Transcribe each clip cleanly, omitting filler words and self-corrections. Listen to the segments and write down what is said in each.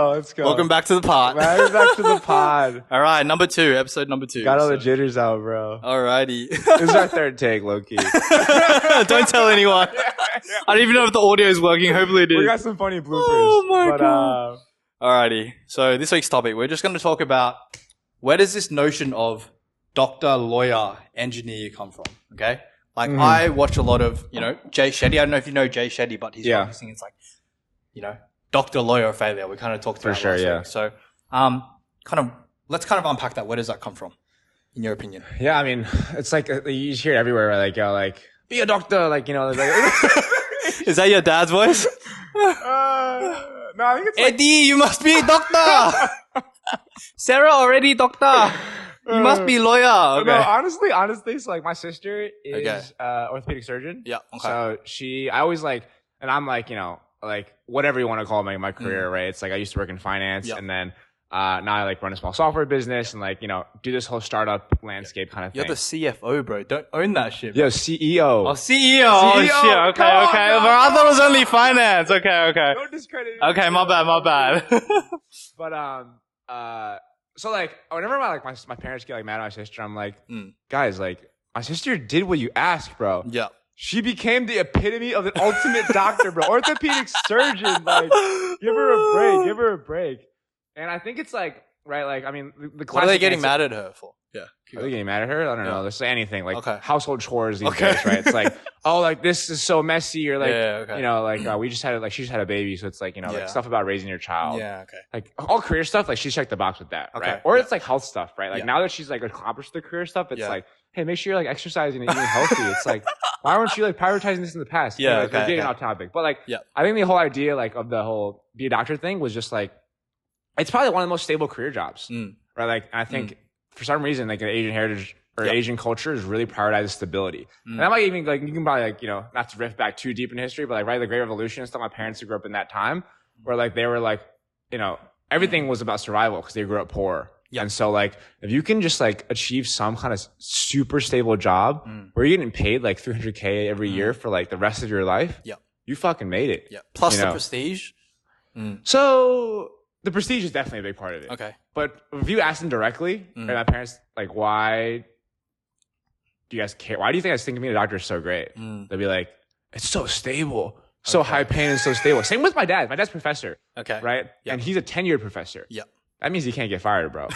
Oh, let's go. Welcome back to the pod. Welcome back to the pod. All right, episode number 2. Got all the jitters out, bro. Alrighty. This is our third take, low-key. Don't tell anyone. I don't even know if the audio is working. Hopefully it is. We got some funny bloopers. Oh my God. Alrighty. So this week's topic, we're just going to talk about where does this notion of doctor, lawyer, engineer come from? Okay. Like I watch a lot of, Jay Shetty. I don't know if you know Jay Shetty, but he's practicing. It's like, doctor, lawyer, failure. We kind of talked about for sure, yeah. week. So, let's unpack that. Where does that come from, in your opinion? Yeah, I mean, it's like you hear it everywhere. Like, be a doctor. Like, Is that your dad's voice? No, I think it's Eddie, you must be a doctor. Sarah already doctor. You must be lawyer. Okay. No, honestly, so like my sister is orthopedic surgeon. Yeah. Okay. So I always like, and I'm like, like whatever you want to call my career, right? It's like I used to work in finance, and then now I like run a small software business and like do this whole startup landscape kind of thing. You're the CFO, bro. Don't own that shit. Yo, CEO. Oh, CEO. Oh shit. Okay. But I thought it was only finance. Okay. Don't discredit it. Okay, my bad. But so like whenever my parents get like mad at my sister, I'm like, guys, like my sister did what you asked, bro. Yeah. She became the epitome of the ultimate doctor, bro. Orthopedic surgeon. Like, give her a break. And I think it's like, right, like, I mean, the classic. What are they getting mad at her for? Yeah. Are they getting mad at her? I don't know. There's anything like household chores these Okay. days, right? It's like, oh, like this is so messy, or like, okay. we just had she just had a baby, so it's like, like stuff about raising your child. Yeah. Okay. Like all career stuff, like she's checked the box with that, right? Or it's like health stuff, right? Like now that she's like accomplished the career stuff, it's like, hey, make sure you're like exercising and eating healthy. It's like, why weren't you like prioritizing this in the past? Yeah. Like, we're getting off topic, but like, I think the whole idea like of the whole be a doctor thing was just like, it's probably one of the most stable career jobs, right? Like, I think for some reason, like an Asian heritage or Asian culture is really prioritizes stability. And that might even like, you can probably like, not to riff back too deep in history, but like, right, the Great Revolution and stuff, my parents who grew up in that time where like, they were like, everything was about survival because they grew up poor. Yep. And so like, if you can just like achieve some kind of super stable job where you're getting paid like $300K every year for like the rest of your life, you fucking made it. Yeah. Plus the prestige. So the prestige is definitely a big part of it. Okay. But if you ask them directly, and my parents, like, why do you guys care? Why do you think I think being a doctor is so great? They'll be like, it's so stable, so high paying and so stable. Same with my dad. My dad's professor. Okay. Right? Yep. And he's a tenured professor. Yeah. That means he can't get fired, bro.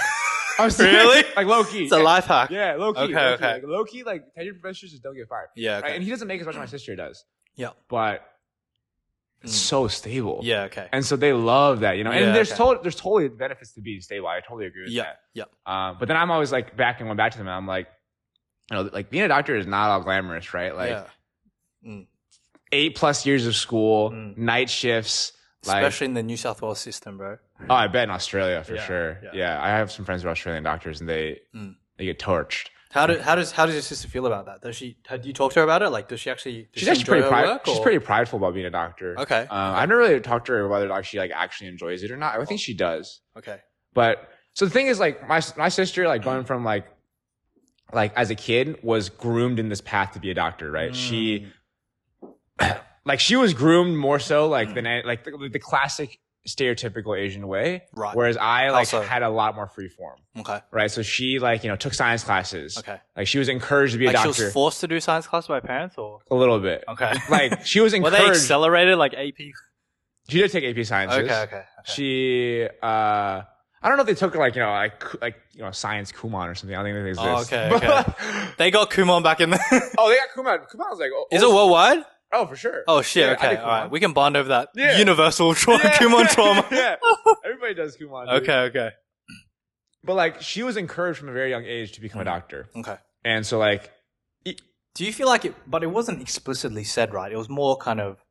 Really? Like low-key. It's a life hack. Yeah, low-key. Okay. Like, low-key, like tenured professors just don't get fired. Yeah. Okay. Right? And he doesn't make as much as my sister does. Yeah. But it's so stable. Yeah. Okay. And so they love that, And there's totally benefits to being stable. I totally agree with that. Yeah. But then I'm always like going back to them. And I'm like, like being a doctor is not all glamorous, right? Like 8+ years of school, night shifts, especially in the New South Wales system, bro. Oh, I bet in Australia for sure. Yeah. I have some friends who are Australian doctors, and they get torched. How does your sister feel about that? Do you talk to her about it? Like, does she actually? She's actually she's pretty prideful about being a doctor. Okay. I've never really talked to her whether she like actually enjoys it or not. I think she does. Okay. But so the thing is, like my sister, like going from like as a kid was groomed in this path to be a doctor, right? She was groomed more so like than like the classic stereotypical Asian way, right? Whereas I had a lot more free form. Okay. Right. So she took science classes. Okay. Like she was encouraged to be a doctor. She was forced to do science class by parents, or a little bit. Okay. Like she was encouraged. Were they accelerated like AP? She did take AP sciences. Okay. She I don't know if they took like science Kumon or something. I don't think it exists. Okay. They got Kumon back in there. Oh, they got Kumon. Kumon was like, is it worldwide? Oh, for sure. Oh, shit. Yeah, okay. All right. We can bond over that universal Kumon trauma. Yeah. Everybody does Kumon. Okay. But like, she was encouraged from a very young age to become a doctor. Okay. And so like, do you feel like but it wasn't explicitly said, right? It was more kind of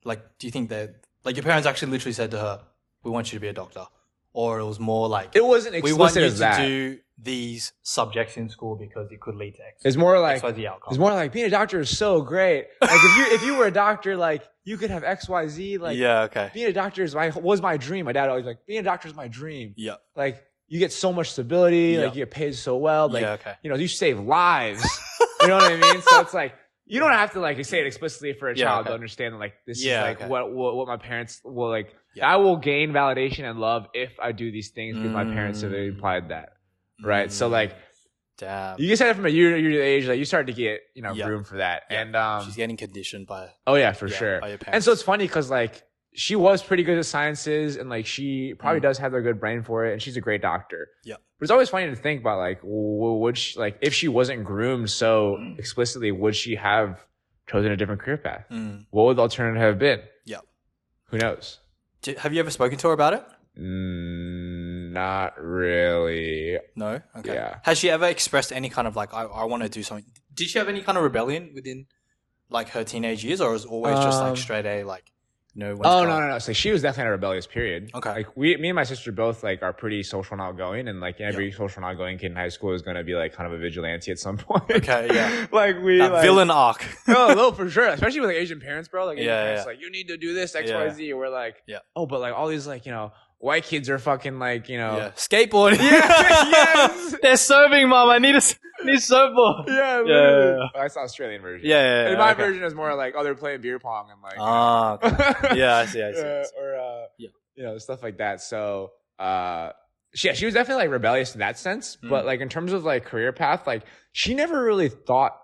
like, do you think that like your parents actually literally said to her, we want you to be a doctor? Or it was more like, it wasn't explicit as that. We want you to do these subjects in school because it could lead to X. It's more like, XYZ outcome. It's more like being a doctor is so great. Like if you were a doctor, like you could have XYZ. Like being a doctor was my dream. My dad always like, being a doctor is my dream. Yeah. Like you get so much stability. Like you get paid so well. Like, you save lives. You know what I mean? So it's like, you don't have to like say it explicitly for a child to understand that like this is like what my parents will like. I will gain validation and love if I do these things because my parents have implied that, right? So like, damn, you just said it from a year to age, like you start to get room for that, and she's getting conditioned by for sure. By your parents. And so it's funny because like she was pretty good at sciences, and like she probably does have a good brain for it, and she's a great doctor. Yeah. But it's always funny to think about like, would she, like if she wasn't groomed so explicitly, would she have chosen a different career path? What would the alternative have been? Yeah. Who knows? Have you ever spoken to her about it? Not really. No? Okay. Yeah. Has she ever expressed any kind of like, I want to do something? Did she have any kind of rebellion within like her teenage years, or was it always just like straight A, like, no. So she was definitely in a rebellious period. Okay. Like me and my sister both like are pretty social and outgoing, and like every social and outgoing kid in high school is going to be like kind of a vigilante at some point. Okay, yeah. Like that villain arc. no, for sure. Especially with like Asian parents, bro. Like Asian parents, yeah. like you need to do this X, Y, Z. We're like, oh, but like all these like white kids are fucking like skateboarding. Yes. They're serving, mom. I need a surfboard. Yeah. Oh, that's the Australian version. Yeah. And my version is more like, they're playing beer pong and like. Okay. Yeah, I see. Or stuff like that. So she was definitely like rebellious in that sense, but like in terms of like career path, like she never really thought.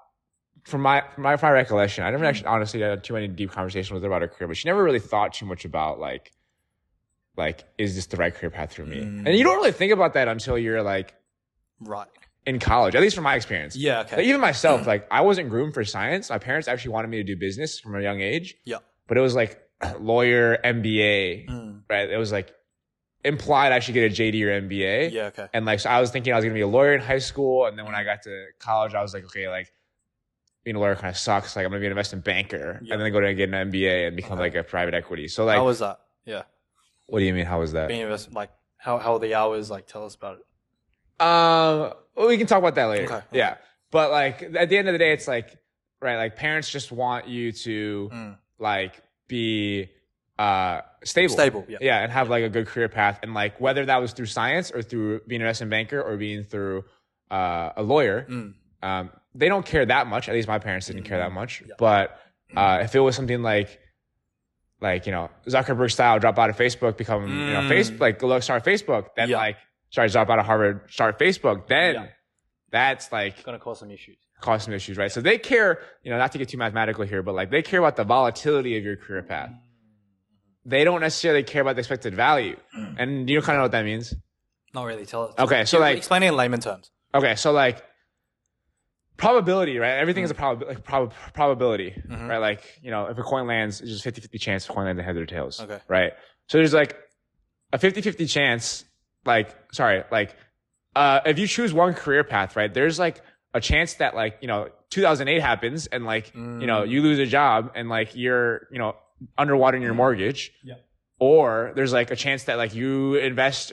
From my recollection, I never actually honestly had too many deep conversations with her about her career, but she never really thought too much about like is this the right career path for me? And you don't really think about that until you're like in college, at least from my experience. Yeah, okay. Like, even myself, like I wasn't groomed for science. My parents actually wanted me to do business from a young age. Yeah. But it was like lawyer, MBA, right? It was like implied I should get a JD or MBA. Yeah, okay. And like, so I was thinking I was going to be a lawyer in high school. And then when I got to college, I was like, okay, like being a lawyer kind of sucks. Like I'm going to be an investment banker and then go to get an MBA and become like a private equity. So like, how was that? Yeah. What do you mean? How was that? Being investment, like how are the hours? Like tell us about it. Well, we can talk about that later. Okay. Yeah. But like at the end of the day, it's like, right, like parents just want you to like be stable. Yeah, and have like a good career path. And like whether that was through science or through being an investment banker or being through a lawyer, they don't care that much. At least my parents didn't care that much. Yeah. But if it was something like Zuckerberg style, drop out of Facebook, become start Facebook, then drop out of Harvard, start Facebook, then that's like gonna cause some issues. Right? So they care, not to get too mathematical here, but like they care about the volatility of your career path. They don't necessarily care about the expected value. And you kind of know what that means? Not really. Tell us. Okay, so like explain it in layman terms. Okay, so like probability, right? Everything is a probability, right? Like, if a coin lands, it's just 50-50 chance of coin landing heads or tails. Okay. Right? So there's like a 50-50 chance, if you choose one career path, right? There's like a chance that 2008 happens and you lose a job and you're, underwater in your mortgage. Yeah. Or there's like a chance that you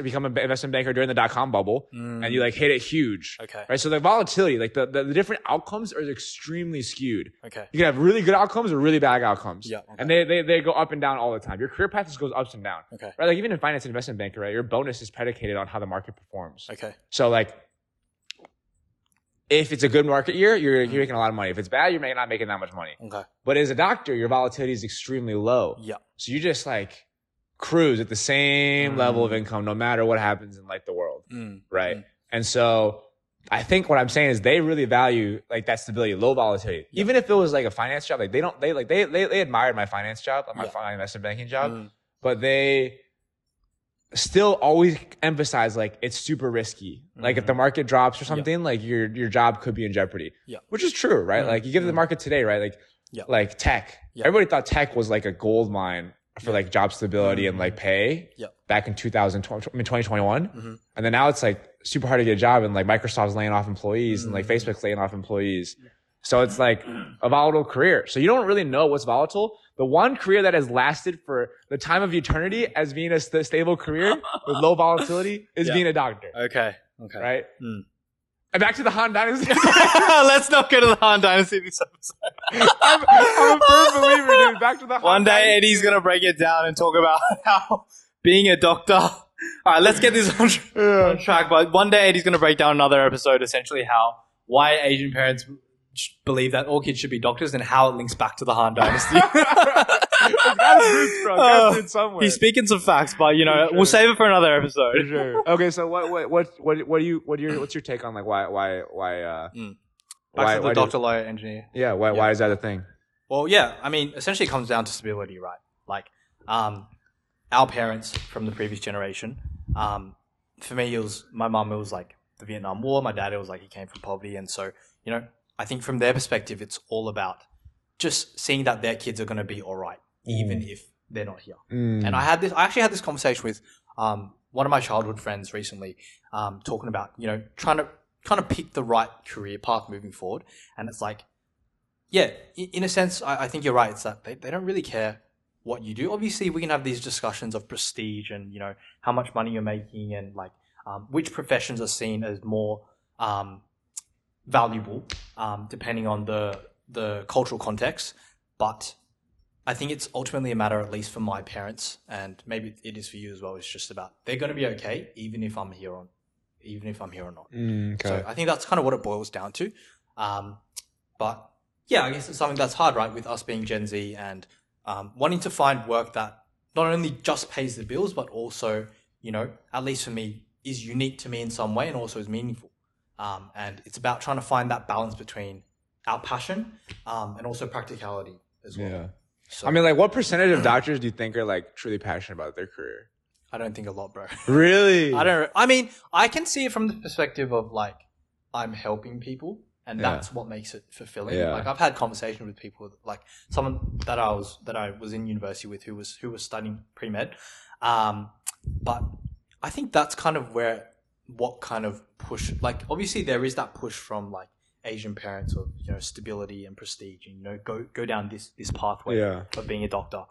become an investment banker during the .com bubble and you hit it huge. Okay. Right. So the volatility, the different outcomes are extremely skewed. Okay. You can have really good outcomes or really bad outcomes. Yeah. Okay. And they go up and down all the time. Your career path just goes ups and down. Okay. Right. Like even in finance and investment banker, right? Your bonus is predicated on how the market performs. Okay. So if it's a good market year, you're making a lot of money. If it's bad, you're not making that much money. Okay. But as a doctor, your volatility is extremely low. Yeah. So you just cruise at the same level of income no matter what happens in the world. Right. And so I think what I'm saying is they really value that stability, low volatility. Yeah. Even if it was a finance job, they admired my finance job, my investment banking job, but they still always emphasize it's super risky. If the market drops or something, your job could be in jeopardy. Yeah. Which is true, right? You give the market today, right? Tech. Yeah. Everybody thought tech was a gold mine for job stability and pay back in 2021. And then now it's super hard to get a job and Microsoft's laying off employees and Facebook's laying off employees. So it's a volatile career. So you don't really know what's volatile. The one career that has lasted for the time of eternity as being a stable career with low volatility is being a doctor. Okay. Right? And back to the Han Dynasty. Let's not go to the Han Dynasty this episode. I'm a firm believer, dude. Back to the Han One day Dynasty. Eddie's going to break it down and talk about how being a doctor. All right, let's get this on track. But one day Eddie's going to break down another episode, essentially why Asian parents believe that all kids should be doctors and how it links back to the Han Dynasty. It's got roots, bro. Got roots somewhere. He's speaking some facts, but sure. We'll save it for another episode. For sure. Okay, so what's your take on like why back to the doctor, lawyer, engineer. Yeah, why is that a thing? Well, yeah, I mean, essentially it comes down to stability, right? Like, our parents from the previous generation, for me, my mum, it was like the Vietnam War. My dad, it was like he came from poverty. And so, I think from their perspective, it's all about just seeing that their kids are going to be all right, even if they're not here. And I actually had this conversation with one of my childhood friends recently, talking about, trying to kind of pick the right career path moving forward. And it's like, yeah, in a sense, I think you're right. It's that they don't really care what you do. Obviously, we can have these discussions of prestige and, how much money you're making and like which professions are seen as more valuable depending on the cultural context. But I think it's ultimately a matter, at least for my parents, and maybe it is for you as well, it's just about they're going to be okay even if I'm here or not. Okay. So I think that's kind of what it boils down to. But yeah, I guess it's something that's hard, right, with us being Gen Z and wanting to find work that not only just pays the bills, but also, at least for me, is unique to me in some way and also is meaningful. And it's about trying to find that balance between our passion and also practicality as well. Yeah. So, I mean, like, what percentage of doctors do you think are like truly passionate about their career? I don't think a lot, bro. Really? I mean, I can see it from the perspective of like, I'm helping people. And that's what makes it fulfilling. Yeah. Like I've had conversations with people, like someone that I was in university with who was studying pre-med. But I think that's kind of what kind of push, like obviously there is that push from like Asian parents of, stability and prestige and, go down this pathway of being a doctor.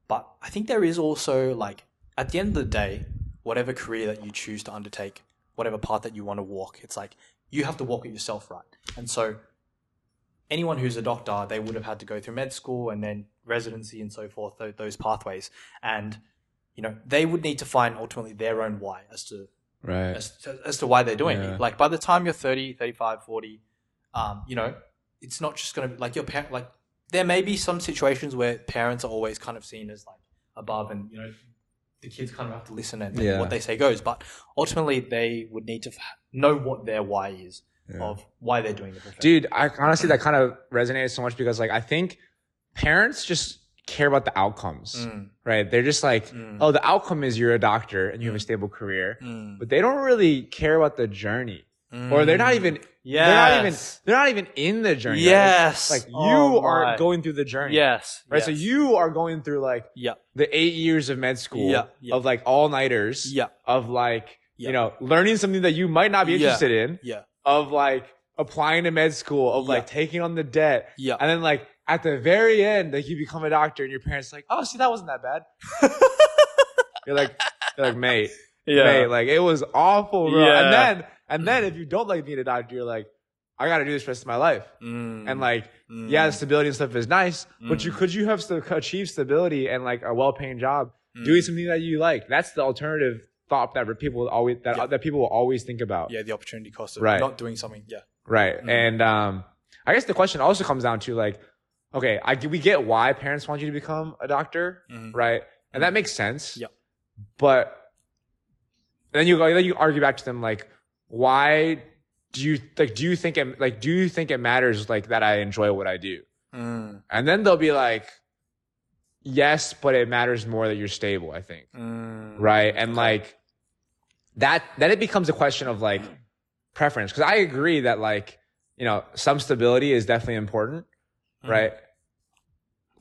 But I think there is also like, at the end of the day, whatever career that you choose to undertake, whatever path that you want to walk, it's like, you have to walk it yourself, right? And so anyone who's a doctor, they would have had to go through med school and then residency and so forth, those pathways. And, they would need to find ultimately their own why as to why they're doing it. Like by the time you're 30, 35, 40, it's not just going to be like your parent, like there may be some situations where parents are always kind of seen as like above and, the kids kind of have to listen and what they say goes. But ultimately, they would need to know what their why is of why they're doing the profession. Dude, I honestly, that kind of resonated so much because like I think parents just care about the outcomes, right? They're just like, oh, the outcome is you're a doctor and you have a stable career, but they don't really care about the journey. Or they're not even they're not even in the journey. Yes. Right? Like you are going through the journey. Yes. Right. So you are going through like the 8 years of med school of like all-nighters of like, learning something that you might not be interested in. Of like applying to med school, of like taking on the debt. And then like at the very end, like you become a doctor and your parents are like, oh, see, that wasn't that bad. You're like, mate, like it was awful, bro. And then if you don't like being a doctor, you're like, I got to do this for the rest of my life. And like, the stability and stuff is nice, but could you have achieved stability and like a well-paying job doing something that you like? That's the alternative thought that people will always think about. Yeah, the opportunity cost of not doing something. Yeah. Right. And I guess the question also comes down to like, okay, we get why parents want you to become a doctor, right? And that makes sense. Yeah. But then you argue back to them like, why do you think it matters like that I enjoy what I do? And then they'll be like, yes, but it matters more that you're stable, I think. Right. And like that, then it becomes a question of like preference. Cause I agree that like, some stability is definitely important. Right.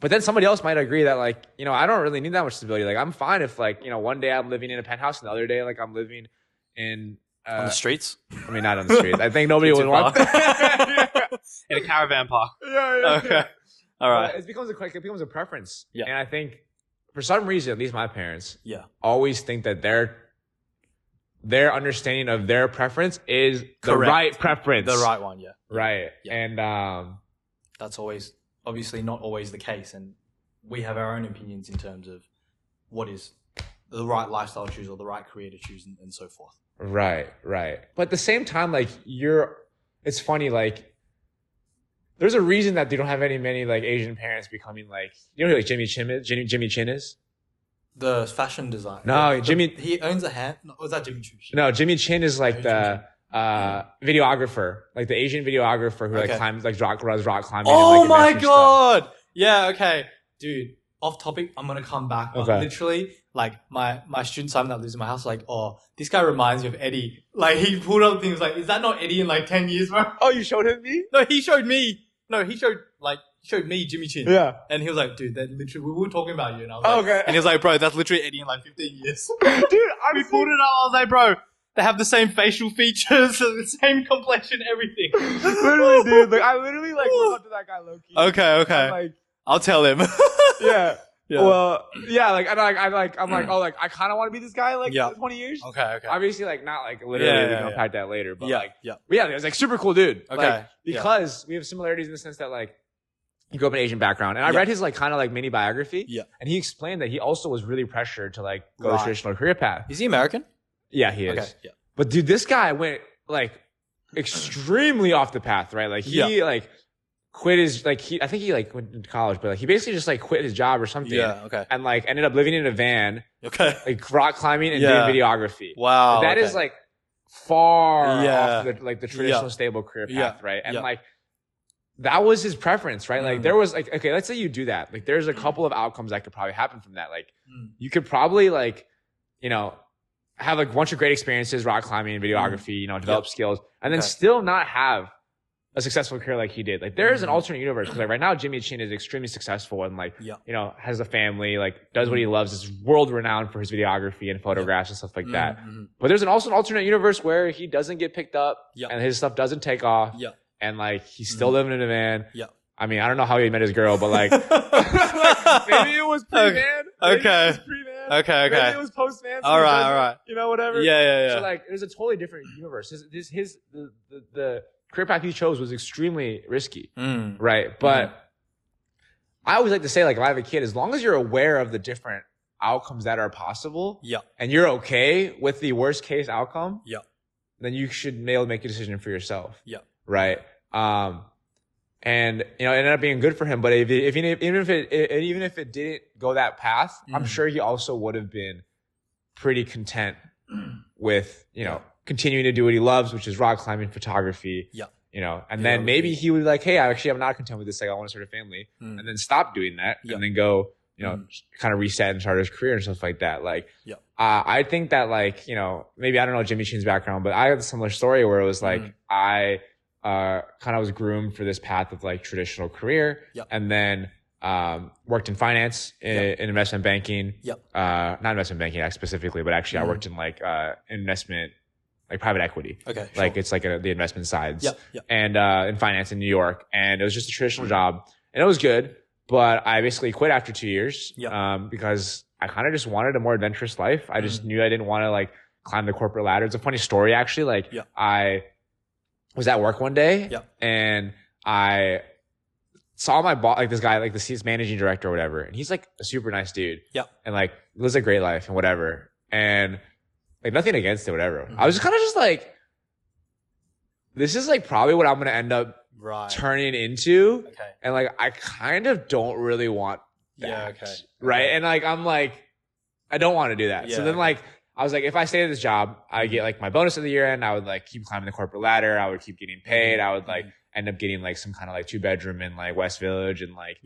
But then somebody else might agree that like, I don't really need that much stability. Like I'm fine if like, one day I'm living in a penthouse and the other day, like I'm living in, on the streets? I mean, not on the streets. I think nobody would want that. In a caravan park. Yeah. Okay. All right. It becomes a preference. Yeah. And I think for some reason, at least my parents, always think that their understanding of their preference is the right preference. The right one, yeah. Right. Yeah. And that's obviously not always the case. And we have our own opinions in terms of what is the right lifestyle to choose or the right career to choose and so forth. Right. But at the same time, like it's funny, like there's a reason that they don't have many like Asian parents becoming like, you know who like Jimmy Chin is? Jimmy Chin is? The fashion designer. No, he owns a hand. No, was that Jimmy Choo? No, Jimmy Chin is like the videographer, like the Asian videographer who like climbs, like does rock climbing. Oh and, like, my god! Stuff. Yeah, okay, dude. Off topic. I'm gonna come back. But literally, like my student Simon that lives in my house, like, oh, this guy reminds me of Eddie. Like he pulled up things like, is that not Eddie in like 10 years, bro? Oh, you showed him me? No, he showed me. No, he showed me Jimmy Chin. Yeah. And he was like, dude, that literally, we were talking about you. And I was like, okay. And he was like, bro, that's literally Eddie in like 15 years. Dude, we pulled it up. I was like, bro, they have the same facial features, the same complexion, everything. Literally, dude. Like, I literally like look up to that guy low key. Okay. Like, I'll tell him. Yeah. Well, yeah, like I'm like, oh, like I kind of want to be this guy, like in 20 years. Okay. Obviously, like not like literally. We can unpack that later, but yeah, it was like super cool dude. Okay, like, because we have similarities in the sense that like he grew up in an Asian background, and I read his like kind of like mini biography. Yeah, and he explained that he also was really pressured to like go the traditional career path. Is he American? Yeah, he is. Okay, yeah. But dude, this guy went like extremely off the path, right? Like he like quit his like I think he like went to college, but like he basically just like quit his job or something. Yeah, okay. And like ended up living in a van. Okay. Like rock climbing and doing videography. Wow. That is like far off the traditional stable career path, right? And like that was his preference, right? Like there was like, okay, let's say you do that. Like there's a couple of outcomes that could probably happen from that. Like you could probably like, you know, have like a bunch of great experiences, rock climbing and videography, you know, develop skills, and then still not have a successful career like he did. Like there is an alternate universe because like right now Jimmy Chin is extremely successful and like you know has a family, like does what he loves, is world renowned for his videography and photographs and stuff like that. But there's also an alternate universe where he doesn't get picked up and his stuff doesn't take off and like he's still living in a van. I mean, I don't know how he met his girl, but like maybe it was pre-van. Okay. Okay. Maybe it was post-van. All right. You know, whatever. Yeah. So like there's a totally different universe. The career path he chose was extremely risky, right? But I always like to say, like, if I have a kid, as long as you're aware of the different outcomes that are possible, and you're okay with the worst case outcome, then you should be able to make a decision for yourself, right? And you know, it ended up being good for him. But even if it didn't go that path, I'm sure he also would have been pretty content with continuing to do what he loves, which is rock climbing, photography. You know, and then maybe he would be like, hey, I'm not content with this. Like, I want to start a family, and then stop doing that, and then go, kind of reset and start his career and stuff like that. Like, I think that like, maybe I don't know Jimmy Chin's background, but I had a similar story where it was like I kind of was groomed for this path of like traditional career, and then worked in finance, in investment banking, not investment banking specifically, but actually I worked in like investment. Like private equity. Okay. Sure. Like it's like the investment sides. And in finance in New York. And it was just a traditional job. And it was good. But I basically quit after 2 years. Because I kind of just wanted a more adventurous life. I just knew I didn't want to like climb the corporate ladder. It's a funny story actually. Like I was at work one day and I saw my boss, like this guy, like this managing director or whatever. And he's like a super nice dude. And like lives a great life and whatever. And like nothing against it, whatever. I was kind of just like, this is like probably what I'm going to end up turning into. Okay. And like, I kind of don't really want that. Right. And like, I'm like, I don't want to do that. So then like, I was like, if I stay at this job, I get like my bonus at the year end. I would like keep climbing the corporate ladder. I would keep getting paid. I would like end up getting like some kind of like 2-bedroom in like West Village and like,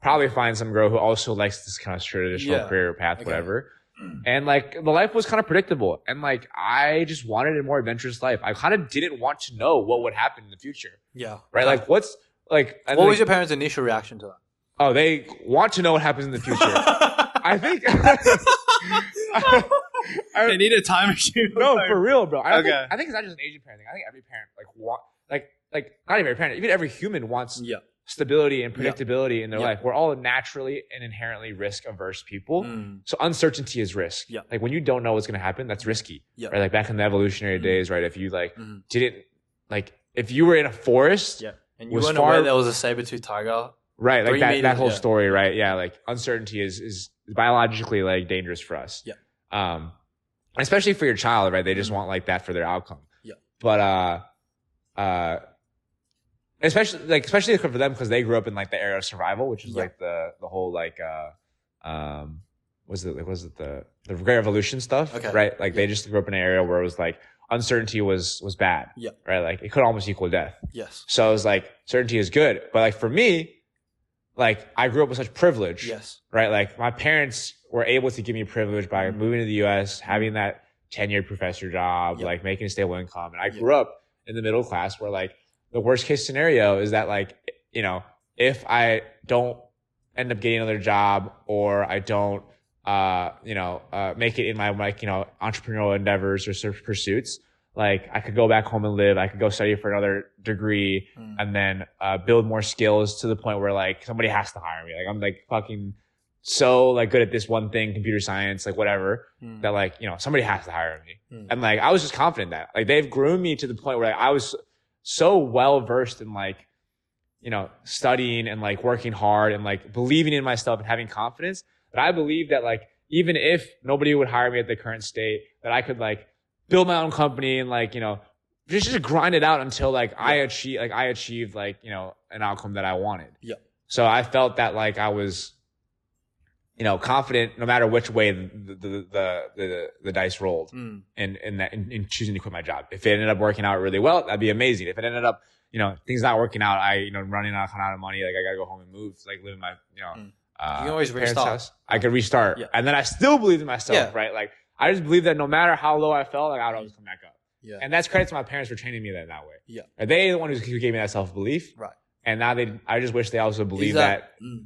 probably find some girl who also likes this kind of traditional career path, whatever. And like the life was kind of predictable, and like I just wanted a more adventurous life. I kind of didn't want to know what would happen in the future. Right. Like what's like what was your parents' initial reaction to that? Oh, they want to know what happens in the future. I think they need a time machine. No, for real, bro. I think it's not just an Asian parent thing. I think every parent like not even every parent, even every human wants stability and predictability in their life. We're all naturally and inherently risk averse people. So uncertainty is risk. Like when you don't know what's going to happen, that's risky. Right. Like back in the evolutionary days, right? If you like didn't like, if you were in a forest and you weren't aware there was a saber-toothed tiger. Right. Like that whole story. Right. Yeah. Like uncertainty is biologically like dangerous for us. Especially for your child, right? They just want like that for their outcome. But, especially for them because they grew up in like the era of survival, which is like the whole like was it the Great Revolution stuff, right? Like they just grew up in an area where it was like uncertainty was bad, right? Like it could almost equal death. Yes. So it was like certainty is good, but like for me, like I grew up with such privilege, right? Like my parents were able to give me privilege by moving to the U.S., having that tenured professor job, like making a stable income, and I grew up in the middle class where like the worst case scenario is that like, you know, if I don't end up getting another job or I don't, make it in my like, you know, entrepreneurial endeavors or pursuits, like I could go back home and live. I could go study for another degree and then build more skills to the point where like somebody has to hire me. Like I'm like fucking so like good at this one thing, computer science, like whatever, that like, you know, somebody has to hire me. And like I was just confident that like they've groomed me to the point where like, I was so well versed in like, you know, studying and like working hard and like believing in myself and having confidence that I believe that like even if nobody would hire me at the current state, that I could like build my own company and like, you know, just grind it out until like I achieved like, you know, an outcome that I wanted. Yeah. So I felt that like I was, you know, confident no matter which way the dice rolled in choosing to quit my job. If it ended up working out really well, that'd be amazing. If it ended up, you know, things not working out, running out of money, like I gotta go home and move, like live in my, you know, you can always restart. House. I could restart. Yeah. And then I still believe in myself, right? Like I just believe that no matter how low I felt, like I would always come back up. Yeah. And that's credit to my parents for training me that way. Yeah. They the one who gave me that self-belief. Right. And now I just wish they also believed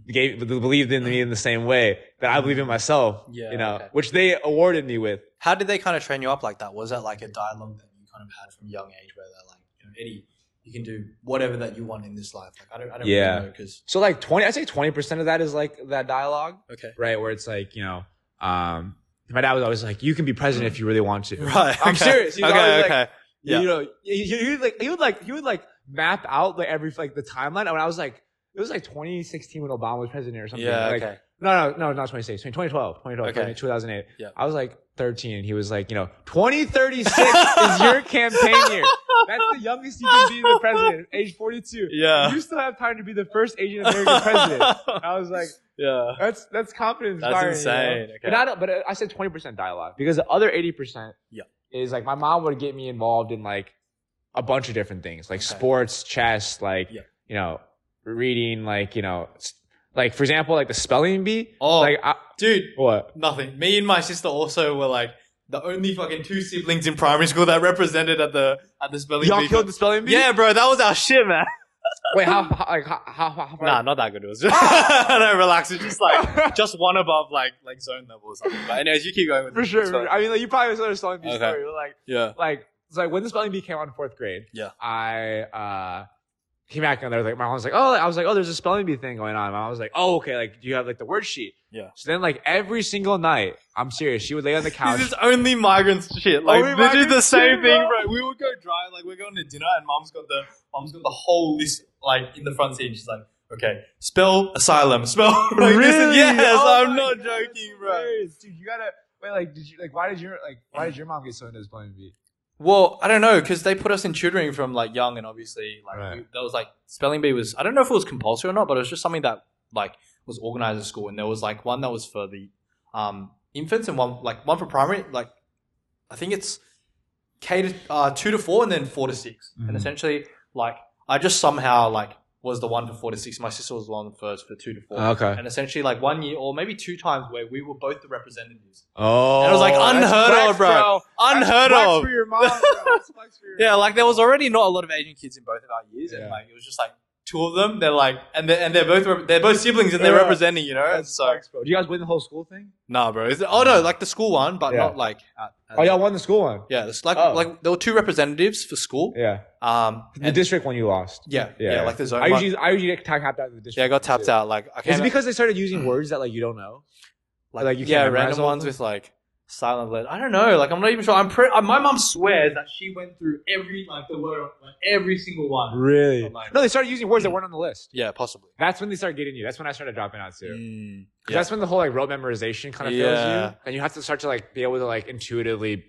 believed in me in the same way that I believe in myself, you know, which they awarded me with. How did they kind of train you up like that? Was that like a dialogue that you kind of had from a young age where they're like, you know, Eddie, you can do whatever that you want in this life? Like, I don't really know because. So like I'd say 20% of that is like that dialogue. Okay. Right. Where it's like, you know, my dad was always like, you can be president if you really want to. Right. I'm serious. He's always like, you know, he would like map out like every like the timeline. And I was like, it was like 2016 when Obama was president or something. Yeah. Like, okay. No, not 2016. 2012. Okay. 2008. Yeah. I was like 13. He was like, you know, 2036 is your campaign year. That's the youngest you can be the president, age 42. Yeah. You still have time to be the first Asian American president. I was like, yeah, that's confidence. That's insane. You know? Okay. But I said 20% dialogue because the other 80% is like my mom would get me involved in like a bunch of different things, like sports, chess, like, you know, reading, like, you know, like for example, like the spelling bee. Oh, like, dude, what? Nothing. Me and my sister also were like the only fucking two siblings in primary school that represented at the spelling bee. Y'all killed the spelling bee? Yeah, bro, that was our shit, man. Wait, how Nah, not that good. It was just no, relax. It's just like just one above like zone level or something. But anyways, you keep going with for sure. I mean, like, you probably saw the spelling bee story. But like it's like when the spelling bee came out in 4th grade. Yeah, I came back and there was like my mom was like, I was like, there's a spelling bee thing going on. And I was like, okay, like do you have like the word sheet? Yeah. So then like every single night, I'm serious, she would lay on the couch. This is only migrants shit. Like literally the same thing, bro. We would go drive, like we're going to dinner and mom's got the whole list like in the front seat. She's like, okay, spell asylum, spell like, really? Yes, I'm not joking, bro. Dude, you gotta wait. Like, why did your mom get so into spelling bee? Well, I don't know, because they put us in tutoring from like young, and obviously like that was like spelling bee was, I don't know if it was compulsory or not, but it was just something that like was organized at school, and there was like one that was for the infants and one for primary. Like I think it's K to 2 to 4 and then 4 to 6, and essentially like I just somehow like was the one for 4 to 6. My sister was the one first for 2 to 4. Okay. And essentially like 1 year or maybe 2 times where we were both the representatives. Oh. And it was like unheard of, bro. Unheard of. For your mom, bro. That's flex for your yeah, like there was already not a lot of Asian kids in both of our years, and like it was just like 2 of them. They're like, and they're both siblings, and they're representing, you know. And so, flex, bro. Do you guys win the whole school thing? Nah, bro. No, like the school one, but not like. Y'all won the school one. Yeah, it's like there were 2 representatives for school. Yeah. The district one you lost. Yeah. Like the zone. I usually get tapped out of the district. Yeah, I got tapped out. Like, is it because they started using words that like you don't know? Like you can't random ones with like silent letters. I don't know. Like I'm not even sure. My mom swears that she went through every like the word like every single one. Really? No, they started using words that weren't on the list. Yeah, possibly. That's when they started getting you. That's when I started dropping out too. That's when the whole like rote memorization kind of fails you, and you have to start to like be able to like intuitively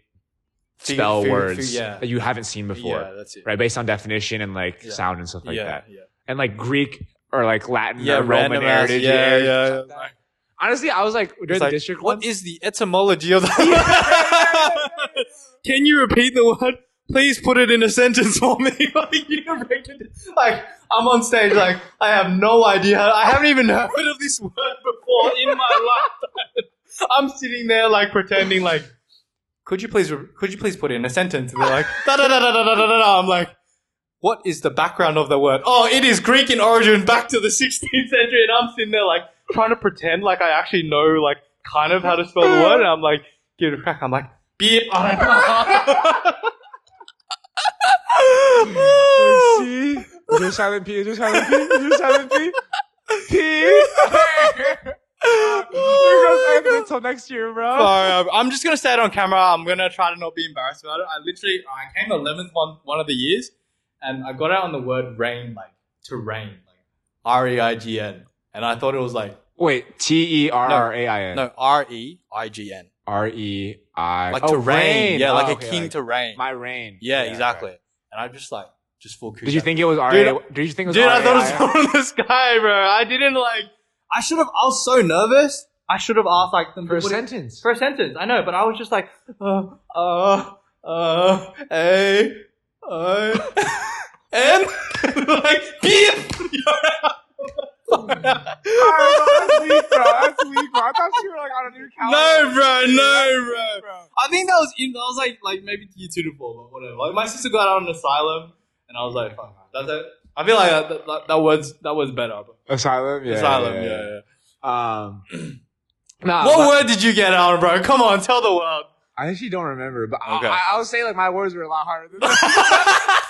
spell words that you haven't seen before. Yeah, that's it. Right, based on definition and like sound and stuff like that. Yeah. And like Greek or like Latin or Roman heritage. Yeah. Honestly, I was like during the district. What is the etymology of that? Can you repeat the word? Please put it in a sentence for me. Like I'm on stage, like I have no idea. I haven't even heard of this word before in my life. I'm sitting there like pretending like, could you please put it in a sentence? And they're like, da da da da da da da da. I'm like, what is the background of the word? Oh, it is Greek in origin, back to the 16th century. And I'm sitting there like trying to pretend like I actually know like kind of how to spell the word. And I'm like, give it a crack. I'm like, beep. See? Is there silent P? Is there silent P? Is there silent P? P. Until next year, bro. Sorry, I'm just gonna say it on camera. I'm gonna try to not be embarrassed about it. I came 11th one of the years, and I got out on the word rain, like to rain, like REIGN, and I thought it was like TERRAIN. No, REIGN. REI. Like to rain. Yeah, like a king like to reign. My rain. Yeah, exactly. Okay. And I just full. Did you think it was RA? Did you think it was? Dude, I thought it was from the sky, bro. I didn't like. I should have. I was so nervous. I should have asked like them for a sentence. For a sentence, I know, but I was just like, and like beep. That's weak, bro. I thought you were like on a new calendar. No, bro. I think that was like maybe year 2 to 4, but whatever. Like my sister got out on asylum, and I was like, fuck, that's it. I feel like that was better. Asylum, yeah. Asylum, yeah. What word did you get out on, bro? Come on, tell the world. I actually don't remember, but okay. I would say like my words were a lot harder than that.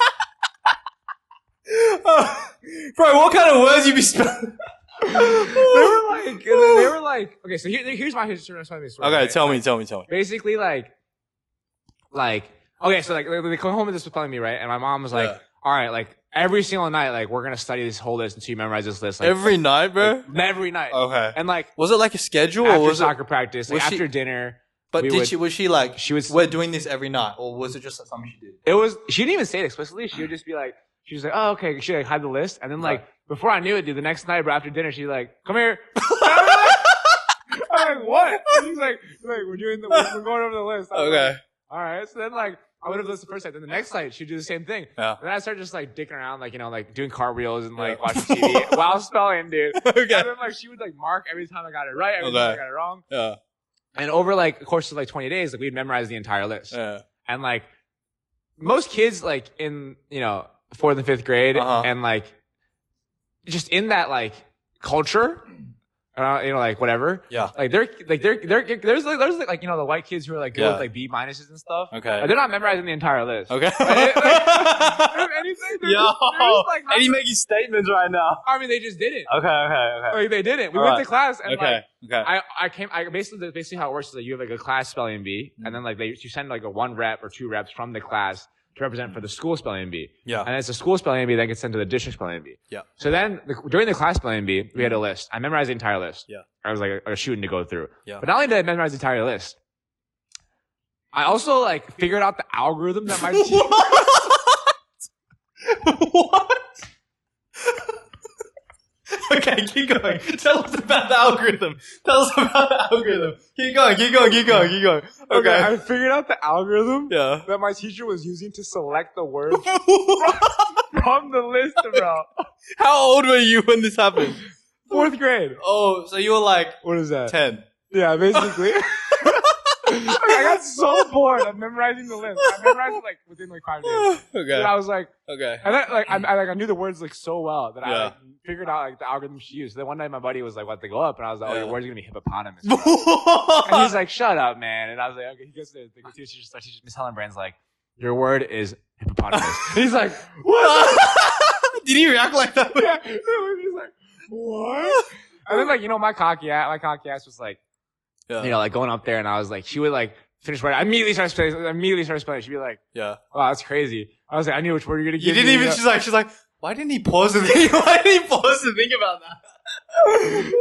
Bro, what kind of words you be spelling? they were like, okay, so here's my history. Okay, right? Tell me. Basically, like, okay, so like they come home and this was telling me, right? And my mom was like, all right, like every single night, like we're gonna study this whole list until you memorize this list. Like, every night, bro? Like, every night. Okay. And like, was it like a schedule after or was soccer practice, like after dinner? But was she like, we're doing this every night, or was it just something she did? She didn't even say it explicitly. She would just be like, she was like, oh, okay. She like had the list. And then like, before I knew it, dude, the next night, bro, after dinner, she's like, come here. I'm like, what? She's like, we're going over the list. Okay. Like, all right. So then like, I would have listened the first night. Then the next night, she'd do the same thing. Yeah. Then I started just like dicking around, like, like doing cartwheels and like watching TV while spelling, dude. Okay. And then like, she would like mark every time I got it right, every time I got it wrong. Yeah. And over like a course of like 20 days, like we'd memorize the entire list. Yeah. And like, most kids like in, 4th and 5th grade and like just in that like culture, like whatever. Yeah. Like there's like the white kids who are like good with like B minuses and stuff. Okay. Like, they're not memorizing the entire list. Okay. Anything. And he making statements right now. I mean, they just did it. Okay. Like they did it. We went to class and okay. I basically how it works is that you have like a class spelling bee, and then like you send like a 1 rep or 2 reps from the class to represent for the school spelling bee. Yeah. And it's a school spelling bee that gets sent to the district spelling bee. Yeah. So then during the class spelling bee, we had a list. I memorized the entire list. Yeah. I was like a shooting to go through. Yeah. But not only did I memorize the entire list, I also like figured out the algorithm that my teacher. What? Okay, keep going. Tell us about the algorithm. Keep going. Okay. I figured out the algorithm that my teacher was using to select the words from the list, bro. How old were you when this happened? 4th grade. Oh, so you were like... What is that? 10. Yeah, basically. I got so bored of memorizing the list. I memorized it like within like 5 days. Okay. And I was like, okay. And then, like I knew the words like so well that I like, figured out like the algorithm she used. So then one night my buddy was like, "What to go up?" And I was like, "Oh, your words are gonna be hippopotamus." And he's like, "Shut up, man!" And I was like, "Okay." He goes to the teacher, Miss Helen Brand's like, "Your word is hippopotamus." And he's like, "What?" Did he react like that? Yeah. He's like, "What?" And then like my cocky ass was like. Like going up there, and I was like, she would like finish writing. I immediately started spelling. She'd be like, "Wow, that's crazy." I was like, I knew which word you're gonna give. You didn't even. She's like, why didn't he pause to think? Why did he pause to think about that?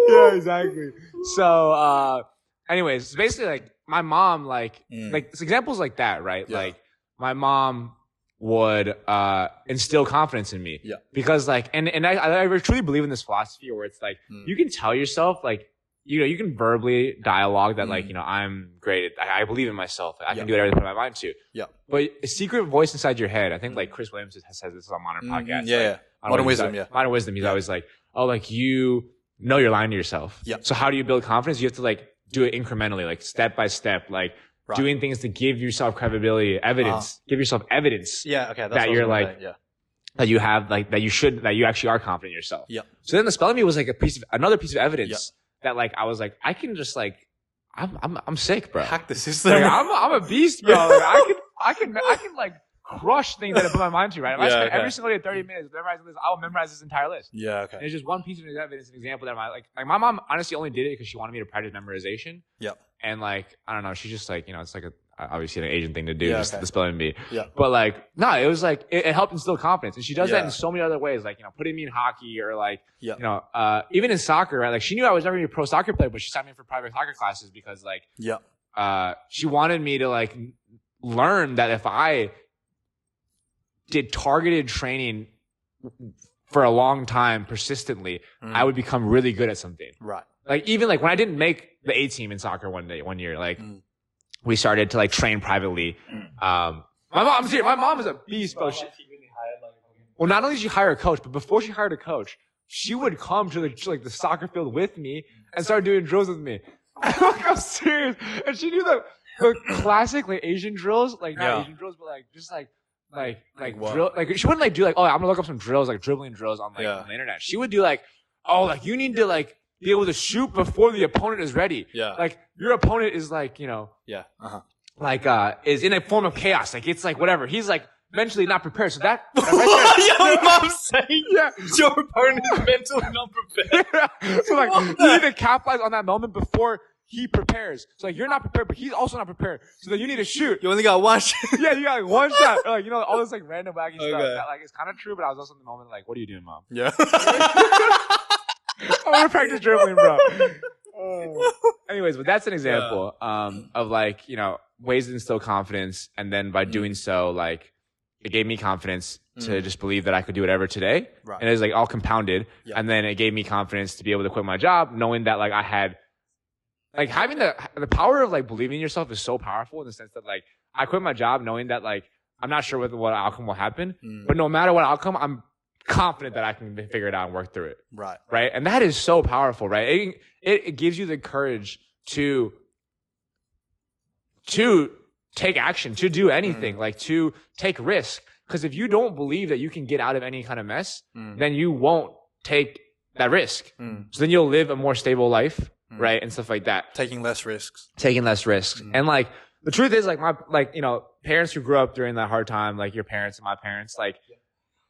Yeah, exactly. So, anyways, basically like my mom, like it's examples like that, right? Yeah. Like my mom would instill confidence in me. Yeah. Because like, and I truly believe in this philosophy where it's like, you can tell yourself like, you can verbally dialogue that like, I'm great. I believe in myself. I can do whatever I put my mind to. Yeah. But a secret voice inside your head, I think like Chris Williams has said this on Modern Podcast. Yeah. Like, Modern Wisdom. Modern Wisdom. He's always like, oh, like you know you're lying to yourself. Yeah. So how do you build confidence? You have to like do it incrementally, like step by step, like doing things to give yourself credibility, evidence, give yourself evidence. Yeah. Okay. That's that you're like, that you have like, that you actually are confident in yourself. Yeah. So then the spelling bee was like another piece of evidence that like, I was like, I can just like, I'm sick, bro. Hack the system. Like, I'm a beast, bro. Like, I can like crush things that I put my mind to, right? If I spend every single day 30 minutes memorizing this, I'll memorize this entire list. Yeah, okay. And it's just one piece of evidence, an example that like my mom honestly only did it because she wanted me to practice memorization. Yep. And like, I don't know, she's just like, it's like obviously an Asian thing to do, just the spelling bee. Yeah. But like, no, it was like, it helped instill confidence. And she does that in so many other ways, like, putting me in hockey or like, even in soccer, right? Like she knew I was never going to be a pro soccer player, but she signed me for private soccer classes because like, she wanted me to like learn that if I did targeted training for a long time persistently, I would become really good at something. Right. Like even like when I didn't make the A team in soccer one year, like we started to like train privately. My mom is a beast, bro. Well, not only did she hire a coach, but before she hired a coach, she would come to the soccer field with me and start doing drills with me. Like, I'm serious. And she knew the classic like Asian drills, like not Asian drills, but like just like drill, like she wouldn't like do like, oh, I'm gonna look up some drills, like dribbling drills on like on the internet. She would do like, oh, like you need to like be able to shoot before the opponent is ready. Yeah. Like your opponent is like, is in a form of chaos. Like it's like whatever. He's like mentally not prepared. So that your mom's saying your opponent is mentally not prepared. So like you need to capitalize on that moment before he prepares. So like you're not prepared, but he's also not prepared. So then you need to shoot. You only got one shot. Yeah, you got like one shot. Or, like all this like random wacky stuff that like is kind of true, but I was also in the moment like, what are you doing, mom? Yeah. I want to practice dribbling, bro. Anyways, but that's an example of like ways to instill confidence, and then by doing so, like it gave me confidence to just believe that I could do whatever today, right. And it was like all compounded, and then it gave me confidence to be able to quit my job, knowing that like I had. Like having the power of like believing in yourself is so powerful in the sense that like I quit my job knowing that like I'm not sure what outcome will happen, but no matter what outcome, I'm confident that I can figure it out and work through it. Right. Right. And that is so powerful, right? It gives you the courage to take action, to do anything, like to take risk. Because if you don't believe that you can get out of any kind of mess, then you won't take that risk. So then you'll live a more stable life. Right. And stuff like that. Taking less risks. And like, the truth is like parents who grew up during that hard time, like your parents and my parents, like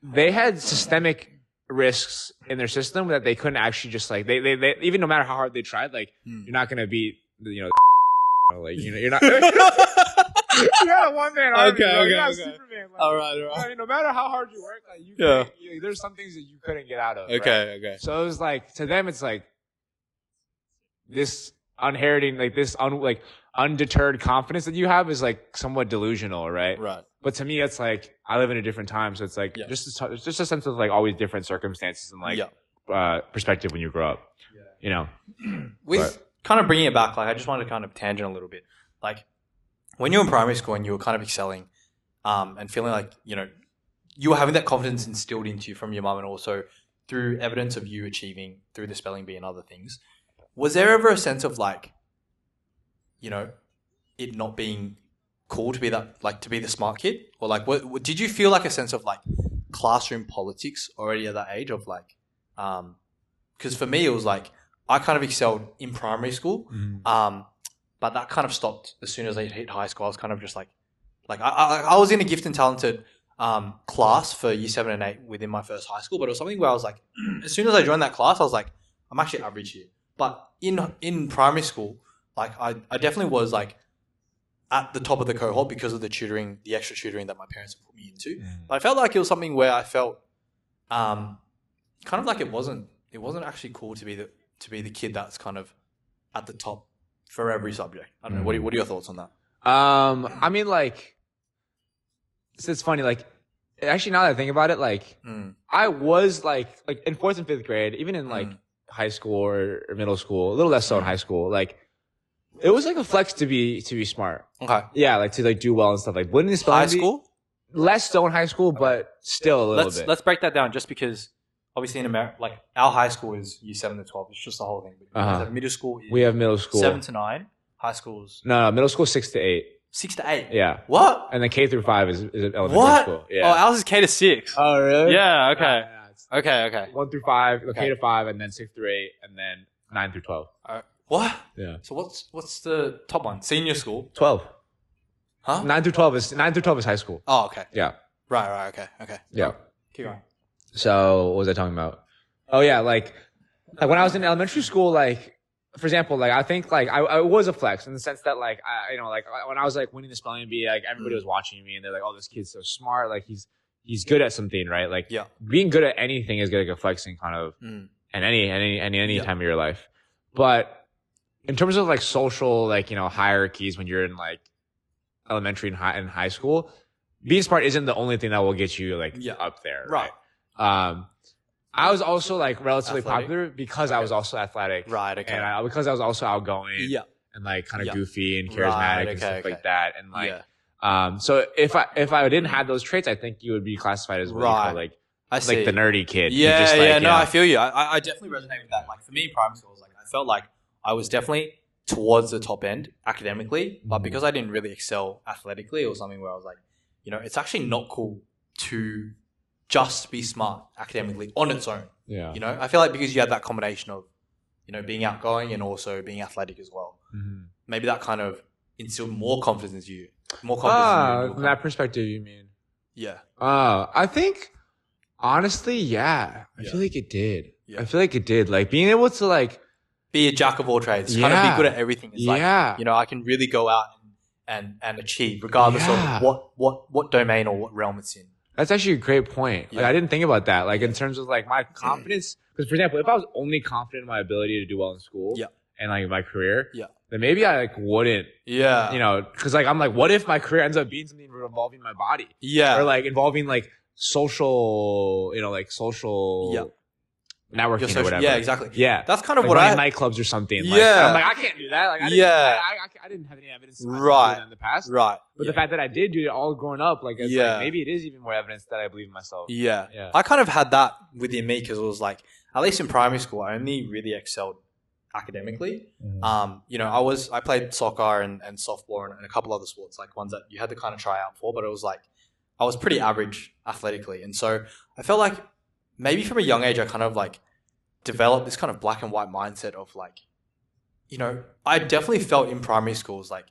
they had systemic risks in their system that they couldn't actually just like, they even no matter how hard they tried, like you're not going to beat, like, you're not, you got a one man army, bro. You're not Superman. Like, all right. No matter how hard you work, like there's some things that you couldn't get out of. Okay. So it was like, to them, it's like, this unheralding, like this undeterred confidence that you have is like somewhat delusional, right? Right. But to me, it's like I live in a different time, so it's like just a sense of like always different circumstances and like perspective when you grow up. Yeah. With kind of bringing it back, like I just wanted to kind of tangent a little bit. Like when you were in primary school and you were kind of excelling, and feeling like you were having that confidence instilled into you from your mum, and also through evidence of you achieving through the spelling bee and other things. Was there ever a sense of like, it not being cool to be that, like to be the smart kid? Or like, what did you feel like a sense of like classroom politics already at that age of like, because for me, it was like, I kind of excelled in primary school. But that kind of stopped as soon as I hit high school. I was kind of just like I was in a gifted and talented class for year 7 and 8 within my first high school, but it was something where I was like, as soon as I joined that class, I was like, I'm actually average here. But in primary school, like I definitely was like at the top of the cohort because of the tutoring, the extra tutoring that my parents put me into. But I felt like it was something where I felt kind of like it wasn't actually cool to be the kid that's kind of at the top for every subject. I don't know. What are your thoughts on that? I mean, like, it's funny. Like, actually, now that I think about it, like, I was like in 4th and 5th grade, even in like high school or middle school, a little less so in high school. Like, it was like a flex to be smart. Okay. Yeah, like to like do well and stuff. Like, wouldn't this high school? Less so in high school, but still a little bit. Let's break that down, just because obviously in America, like our high school is year 7 to 12. It's just the whole thing. But have middle school. We have middle school 7 to 9. High school's no, middle school 6 to 8. 6 to 8. Yeah. What? And then K through 5 is elementary what? school. Yeah. Oh, ours is K to 6. Oh, really? Yeah. Okay. Okay. 1 through 5, K to 5, and then 6 through 8, and then 9 through 12. What? Yeah. So what's the top one? Senior school. 12. Huh? 9 through 12 is high school. Oh, okay. Yeah. Right. Okay. Yeah. Keep going. So what was I talking about? Oh yeah, like when I was in elementary school, like for example, like I think like I was a flex in the sense that like like when I was like winning the spelling bee, like everybody was watching me and they're like, oh, this kid's so smart, like he's good at something, right? Like being good at anything is like a flexing kind of in any time of your life. But in terms of like social like hierarchies when you're in like elementary and high school, being smart isn't the only thing that will get you like up there, right? I was also like relatively popular because I was also athletic, right? Okay, and because I was also outgoing, and like kind of goofy and charismatic and stuff like that, and like, so if I didn't have those traits, I think you would be classified as what you call like the nerdy kid. I feel you. I definitely resonate with that. Like for me, in primary school, like I felt like I was definitely towards the top end academically, but because I didn't really excel athletically, it was something where I was like, it's actually not cool to just be smart academically on its own. Yeah. I feel like because you had that combination of, being outgoing and also being athletic as well. Mm-hmm. Maybe that kind of instilled more confidence in you. More confidence in you. From that perspective, you mean? Yeah. I think, honestly, I feel like it did. Yeah. I feel like it did. Like being able to like be a jack of all trades, kind of be good at everything. It's like, I can really go out and achieve regardless of what domain or what realm it's in. That's actually a great point. Like I didn't think about that. Like in terms of like my confidence, because for example, if I was only confident in my ability to do well in school and like my career, then maybe I like wouldn't. Yeah. Because like I'm like, what if my career ends up being something involving my body? Yeah. Or like involving like social, networking or whatever. Yeah, exactly. Yeah. That's kind of like what nightclubs or something. Yeah. Like, I'm like, I can't do that. Like, I didn't have any evidence of that in the past. Right. But the fact that I did do it all growing up, like, it's like, maybe it is even more evidence that I believe in myself. Yeah. I kind of had that within me because it was like, at least in primary school, I only really excelled academically. Mm-hmm. I played soccer and softball and a couple other sports, like ones that you had to kind of try out for, but it was like, I was pretty average athletically. And so I felt like maybe from a young age, I kind of like developed this kind of black and white mindset of like, I definitely felt in primary schools, like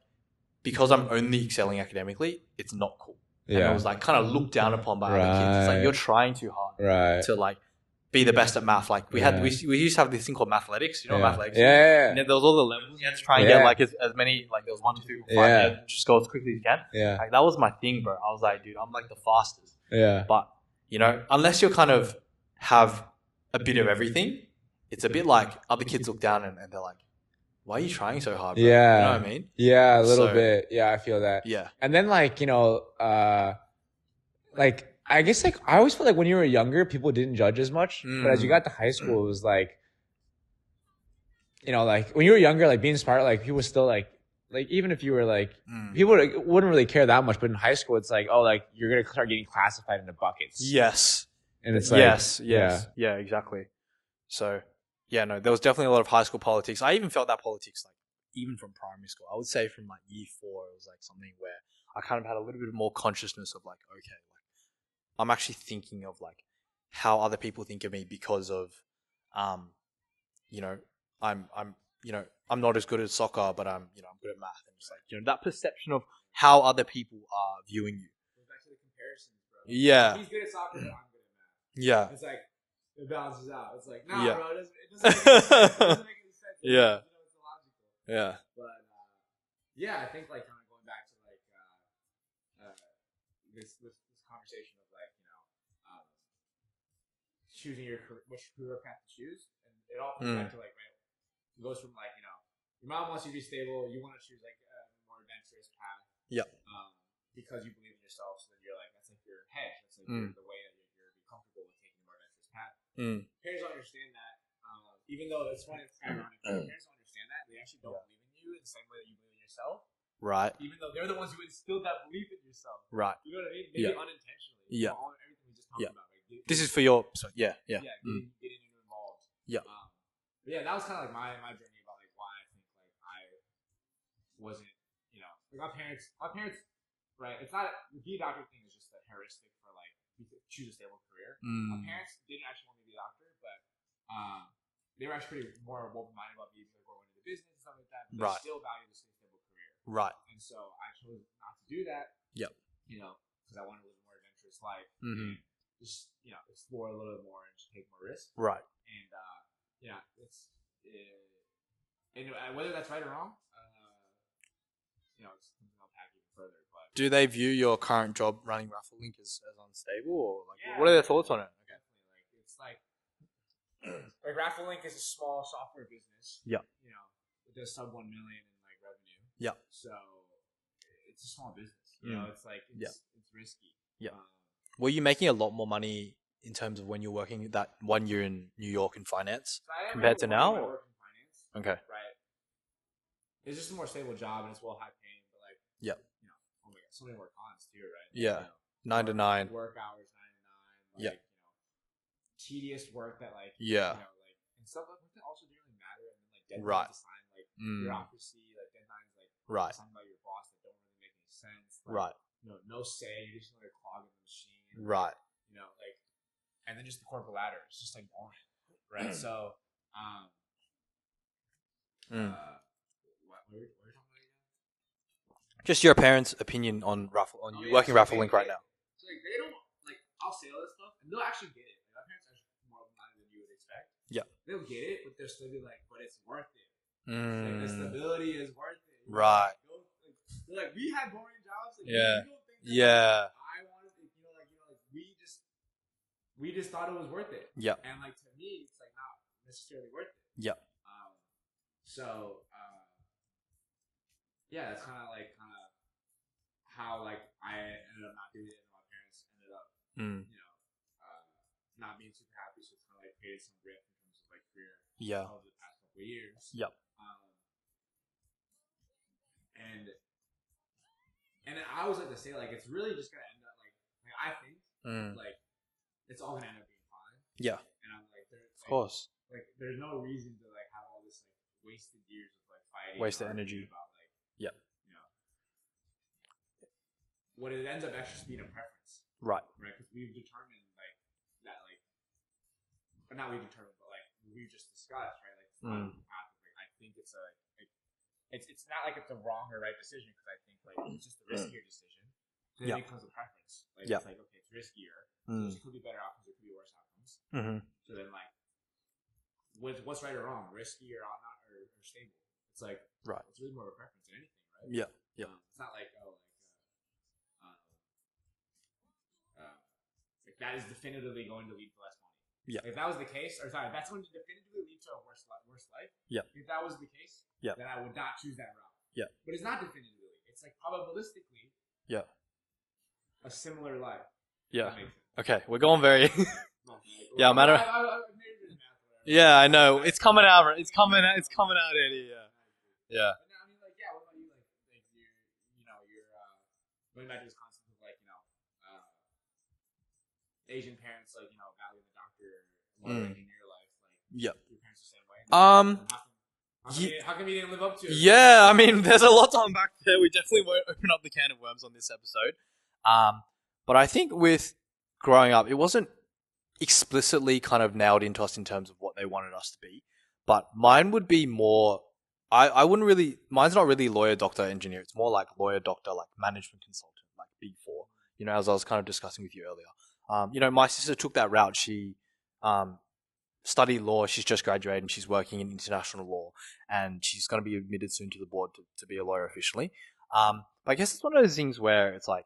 because I'm only excelling academically, it's not cool. Yeah. And I was like kind of looked down upon by other kids. It's like, you're trying too hard to like be the best at math. Like we used to have this thing called mathletics, mathletics. Yeah. And then there was all the levels. You had to try and get like as many, like there was 1, 2, 3, 4, 5, just go as quickly as you can. Yeah. Like that was my thing, bro. I was like, dude, I'm like the fastest. Yeah. But, unless you're kind of have a bit of everything, it's a bit like other kids look down and they're like, why are you trying so hard, bro? Yeah. You know what I mean? Yeah, a little bit. Yeah, I feel that. Yeah. And then like, like I guess like I always felt like when you were younger, people didn't judge as much. But as you got to high school, it was like, like when you were younger, like being smart, like people still like even if you were like, people wouldn't really care that much. But in high school, it's like, oh, like you're going to start getting classified into buckets. Yes. And it's like, yeah, exactly. So, no, there was definitely a lot of high school politics. I even felt that politics, like, even from primary school. I would say from, like, year 4, it was, like, something where I kind of had a little bit more consciousness of, like, okay, like, I'm actually thinking of, like, how other people think of me because of, I'm not as good at soccer, but I'm good at math. And just, like, that perception of how other people are viewing you. Goes back to the comparisons, bro. Yeah. He's good at soccer, but I'm good at math. Yeah. It's like, it balances out. It's like, bro, it doesn't make any sense. Yeah. It's illogical. Yeah. But, I think, like, kind of going back to, like, this conversation of, like, choosing which career path to choose, and it all comes back to, like, it goes from, like, your mom wants you to be stable. You want to choose like a more adventurous path. Yep. Because you believe in yourself, so that you're like that's like your hedge. That's like the way that you're comfortable with taking a more adventurous path. Parents don't understand that. Even though it's funny, it's ironic. Parents don't understand that. They actually don't believe in you in the same way that you believe in yourself. Right. Even though they're the ones who instilled that belief in yourself. Right. You know what I mean? Maybe unintentionally. Yeah. Everything we just talked about. Like, this is for your. So, getting you involved. Yeah. But yeah, that was kind of like my journey about like why I think like I wasn't, like my parents, right? It's not the be a doctor thing is just a heuristic for like you could choose a stable career. My parents didn't actually want me to be a doctor, but they were actually pretty more open-minded about me going into the business and stuff like that. But they still value the stable career. Right. And so I chose not to do that. Yep. Because I wanted to live a more adventurous life and just explore a little bit more and just take more risks. Right. And whether that's right or wrong, it's something I'll pack even further. But do they view your current job running Raffle-Link as unstable, or like what are their thoughts on it? Okay. Definitely, like it's like Raffle-Link is a small software business. Yeah. It does sub 1 million in like revenue. Yeah. So it's a small business. It's like it's risky. Yeah. Were you making a lot more money in terms of when you're working that 1 year in New York in finance compared to now? I work in finance. Okay. Right. It's just a more stable job and it's well high paying, but like oh my god, so many more cons too, right? Yeah. 9 to 9. Work hours 9 to 9. Like, tedious work that like and stuff like that also didn't really matter, and then like deadlines to sign, like bureaucracy, like deadlines, like something about your boss that don't really make any sense. Like, no say, you're just another clog in the machine. Right. Like, and then just the corporate ladder, it's just like boring, right? So, what are we talking about again? Just your parents' opinion on you working Raffle-Link right now. So like they don't like I'll say all this stuff and they'll actually get it. Like, my parents are actually more open-minded than you would expect. Yeah. They'll get it, but they'll still be like, but it's worth it. Like, the stability is worth it. Right. They're like, we had boring jobs. Like, yeah. You don't think that, I wanted to, we just thought it was worth it. Yeah. And like to me, it's like not necessarily worth it. Yeah. So that's kind of how like I ended up not doing it, and my parents ended up not being super happy. So it's kind of like created some rift in terms of like career over the past couple of years. Yep. And I always like to say like it's really just gonna end up like I think like it's all gonna end up being fine. Yeah. And I'm like, of course. Like there's no reason to like have all this like wasted years of like fighting, wasted energy about like what it ends up actually just being a preference. Right. Right. Because we've determined like that like, but not we've determined, but like we've just discussed, right? Like, path, like I think it's it's not like it's a wrong or right decision, because I think like it's just a riskier decision. Then it becomes a preference. Like it's like, okay, it's riskier. So there could be better outcomes, there could be worse outcomes. So then like, what's right or wrong? Risky or not or stable? It's like it's really more of a preference than anything, right? Yeah. Yeah. It's not like like that is definitively going to lead to less money. Yeah. If that was the case, that's going to definitively lead to a worse life. Yeah. If that was the case, then I would not choose that route. Yeah. But it's not definitively. It's like probabilistically. Yeah. A similar life. Yeah. Okay, we're going very. Yeah, matter. Yeah, I know. It's coming out. It's coming out, Eddie. Yeah. Yeah. I mean, like, what about you? Like going back to this concept of like, Asian parents, like, value the doctor more than in your life. Like, your parents the same way. How come you didn't live up to it? Yeah, I mean, there's a lot to unpack there. We definitely won't open up the can of worms on this episode. But I think with growing up, it wasn't explicitly kind of nailed into us in terms of what they wanted us to be. But mine would be more, I wouldn't really, mine's not really lawyer, doctor, engineer. It's more like lawyer, doctor, like management consultant, like Big Four, as I was kind of discussing with you earlier. My sister took that route. She studied law. She's just graduated and she's working in international law, and she's going to be admitted soon to the board to be a lawyer officially. But I guess it's one of those things where it's like,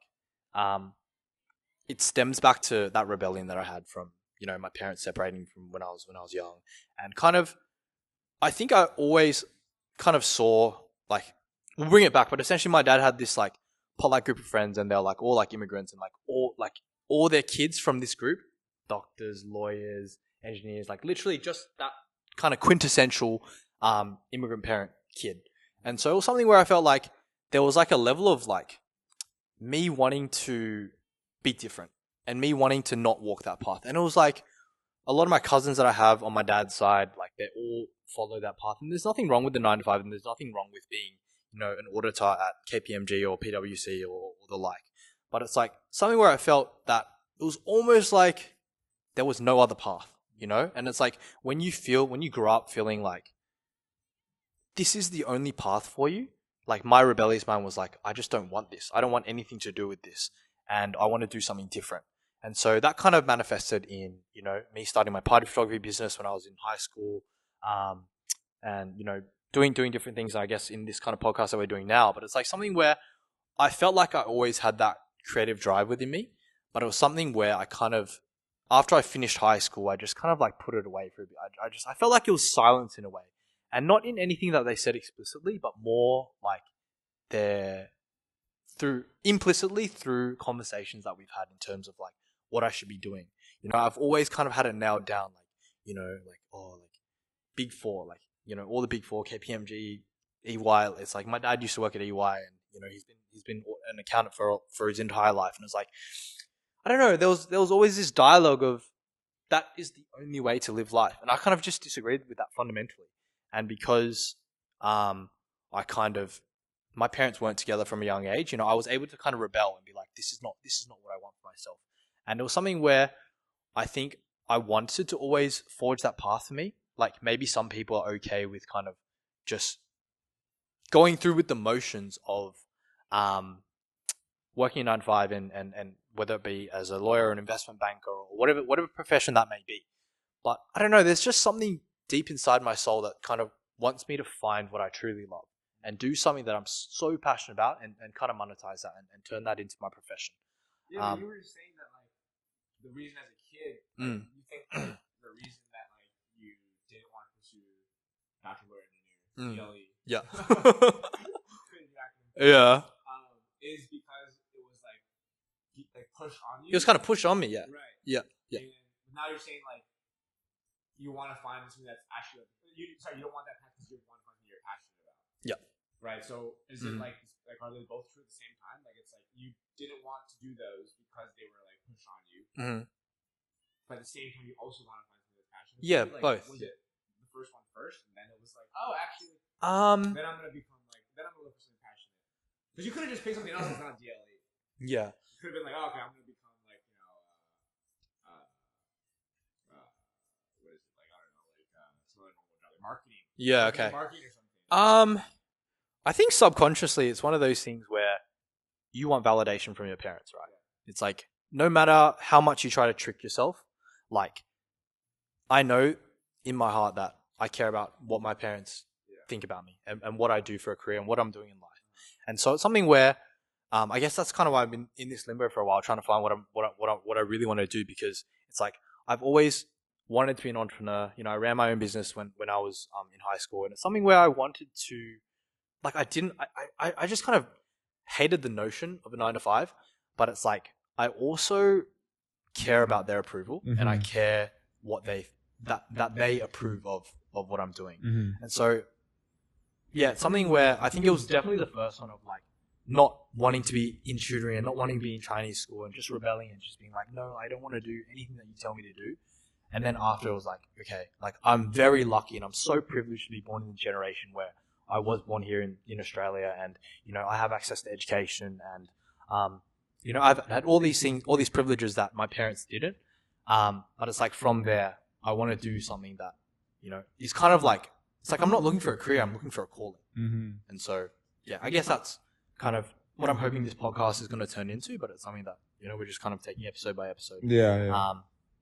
it stems back to that rebellion that I had from, my parents separating from when I was young, and kind of, I think I always kind of saw, like, we'll bring it back, but essentially my dad had this like polite group of friends, and they're like all like immigrants, and like all their kids from this group, doctors, lawyers, engineers, like literally just that kind of quintessential immigrant parent kid. And so it was something where I felt like there was like a level of like me wanting to be different and me wanting to not walk that path. And it was like a lot of my cousins that I have on my dad's side, like they all follow that path. And there's nothing wrong with the 9 to 5, and there's nothing wrong with being, you know, an auditor at KPMG or PwC or the like. But it's like something where I felt that it was almost like there was no other path, you know? And it's like when you grow up feeling like this is the only path for you, like my rebellious mind was like, I just don't want this. I don't want anything to do with this. And I want to do something different. And so that kind of manifested in, you know, me starting my party photography business when I was in high school, and, you know, doing different things, I guess, in this kind of podcast that we're doing now. But it's like something where I felt like I always had that creative drive within me, but it was something where I kind of, after I finished high school, I just kind of like put it away for a bit. I felt like it was silence in a way, and not in anything that they said explicitly, but more like implicitly through conversations that we've had in terms of like what I should be doing. You know, I've always kind of had it nailed down, like, you know, like, oh, like Big Four, like, you know, all the Big Four, KPMG, EY. It's like my dad used to work at EY, and, you know, he's been an accountant for his entire life. And it's like, I don't know, there was always this dialogue of that is the only way to live life. And I kind of just disagreed with that fundamentally. And because my parents weren't together from a young age, you know, I was able to kind of rebel and be like, this is not what I want for myself. And it was something where I think I wanted to always forge that path for me. Like maybe some people are okay with kind of just going through with the motions of working 9 to 5 and whether it be as a lawyer or an investment banker or whatever profession that may be. But I don't know, there's just something deep inside my soul that kind of wants me to find what I truly love and do something that I'm so passionate about and kind of monetize that and turn that into my profession. Yeah, but you were just saying that like the reason as a kid, like, you think the reason that like you didn't want to pursue bachelor engineer, DLE, yeah, yeah, is because it was like pushed on you. It was kind of pushed on me, yeah, right, yeah. And now you're saying like you want to find something that's actually you don't want that because you want something you're passionate about. Yeah. Right. So is it like are they both true at the same time? Like it's like you didn't want to do those because they were like pushed on you, but at the same time you also want to find something that's passionate. Yeah, like, both. Was it the first one first, and then it was like, oh, actually, then I'm gonna look for something passionate. Because you could have just picked something else that's not DLE. Yeah. You could have been like, oh, okay, I'm gonna become like what is it, like, I don't know, like some other normal job, like marketing. Yeah. Okay. Marketing or something. I think subconsciously it's one of those things where you want validation from your parents, right? It's like no matter how much you try to trick yourself, like I know in my heart that I care about what my parents think about me and what I do for a career and what I'm doing in life. And so it's something where I guess that's kind of why I've been in this limbo for a while, trying to find what I really want to do, because it's like I've always wanted to be an entrepreneur. You know, I ran my own business when I was in high school, and it's something where I wanted to, like, I just kind of hated the notion of a 9 to 5, but it's like I also care about their approval, and I care what that they approve of what I'm doing. And so yeah, it's something where I think it was definitely the first one of like not wanting to be in tutoring and not wanting to be in Chinese school and just rebelling and just being like, no, I don't want to do anything that you tell me to do. And then after it was like, okay, like I'm very lucky and I'm so privileged to be born in a generation where I was born here in Australia, and, you know, I have access to education and, you know, I've had all these things, all these privileges that my parents didn't. But it's like from there, I want to do something that, you know, is kind of like, it's like I'm not looking for a career, I'm looking for a calling. And so, yeah, I guess that's kind of what I'm hoping this podcast is going to turn into, but it's something that, you know, we're just kind of taking episode by episode. Yeah.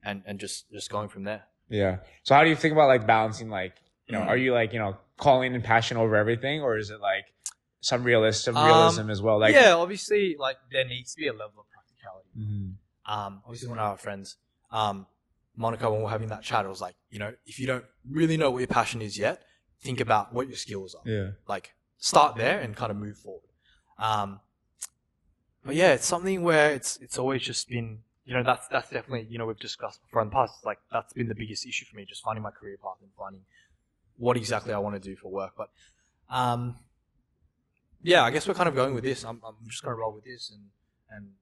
And just going from there. Yeah. So how do you think about like balancing, like, you know, are you like, you know, calling and passion over everything, or is it like some realism as well? Like, yeah, obviously, like there needs to be a level of practicality. Obviously, one of our friends, Monica, when we're having that chat, it was like, you know, if you don't really know what your passion is yet, think about what your skills are. Yeah. Like start there and kind of move forward. But yeah, it's something where it's always just been, that's definitely, we've discussed before in the past. It's like that's been the biggest issue for me, just finding my career path and finding what exactly I want to do for work. But yeah, I guess we're kind of going with this. I'm just going to roll with this and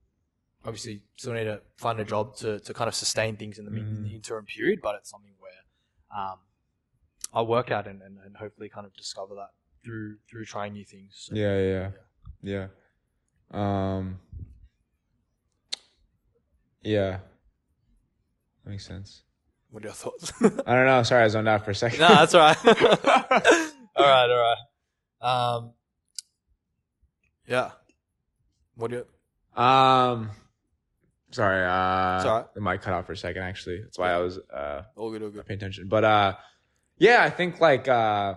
obviously still need to find a job to kind of sustain things in the interim period, but it's something where I'll work out and hopefully kind of discover that through trying new things. So, Yeah. Yeah. That makes sense. What are your thoughts? I don't know. Sorry, I zoned out for a second. No, that's all right. All right. Yeah. What do you... Sorry. The mic cut out for a second, actually. That's why I was all good. paying attention. But yeah, I think like yeah,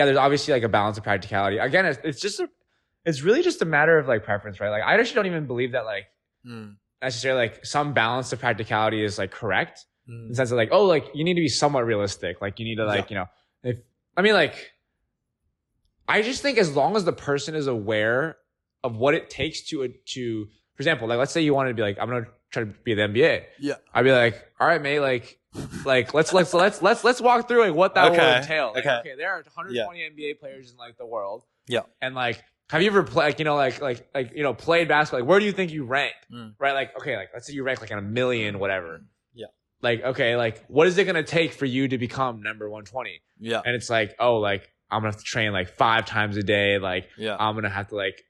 there's obviously like a balance of practicality. Again, it's really just a matter of like preference, right? Like I actually don't even believe that like necessarily like some balance of practicality is like correct in the sense of like, oh, like you need to be somewhat realistic. Like you need to like, I just think as long as the person is aware of what it takes to, for example, like let's say you wanted to be like, I'm going to try to be the NBA. Yeah. I'd be like, all right, mate, like let's walk through like what that will entail. Like, okay, there are 120 NBA players in like the world. Yeah. And like, have you ever played, played basketball? Like, where do you think you rank? Right? Like, okay, like let's say you rank like in a million, whatever. Yeah. Like, okay, like what is it going to take for you to become number 120? Yeah. And it's like, oh, like I'm going to have to train like 5 times a day. Like, yeah. I'm going to have to like,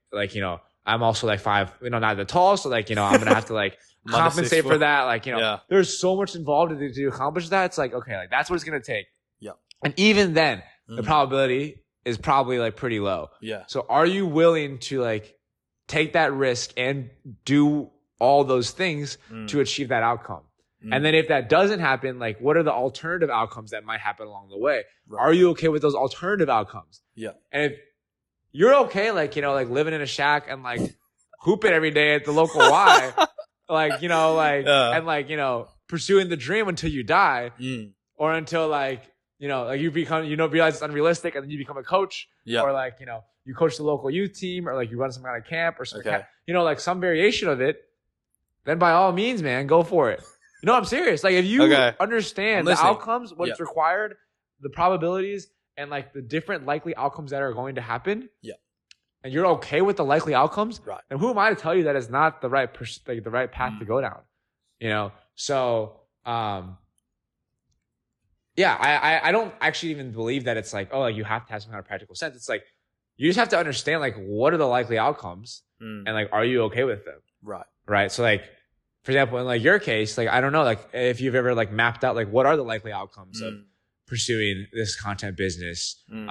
I'm also like 5, not that tall. So like, I'm going to have to like compensate for that. Like, there's so much involved to accomplish that. It's like, okay, like that's what it's going to take. Yeah. And even then the probability is probably like pretty low. Yeah. So are you willing to like take that risk and do all those things to achieve that outcome? And then if that doesn't happen, like what are the alternative outcomes that might happen along the way? Right. Are you okay with those alternative outcomes? Yeah. And if you're okay, like, like living in a shack and like hooping every day at the local Y, like, and like, pursuing the dream until you die or until like, like you become, realize it's unrealistic and then you become a coach or like, you coach the local youth team or like you run some kind of camp or something, like some variation of it, then by all means, man, go for it. I'm serious. Like if you understand the outcomes, what's required, the probabilities and like the different likely outcomes that are going to happen. Yeah. And you're okay with the likely outcomes. Right. And who am I to tell you that is not the right the right path to go down? So, yeah, I don't actually even believe that it's like, oh, like you have to have some kind of practical sense. It's like, you just have to understand like, what are the likely outcomes and like, are you okay with them? Right. Right. So like, for example, in like your case, like, I don't know, like if you've ever like mapped out, like what are the likely outcomes of pursuing this content business, and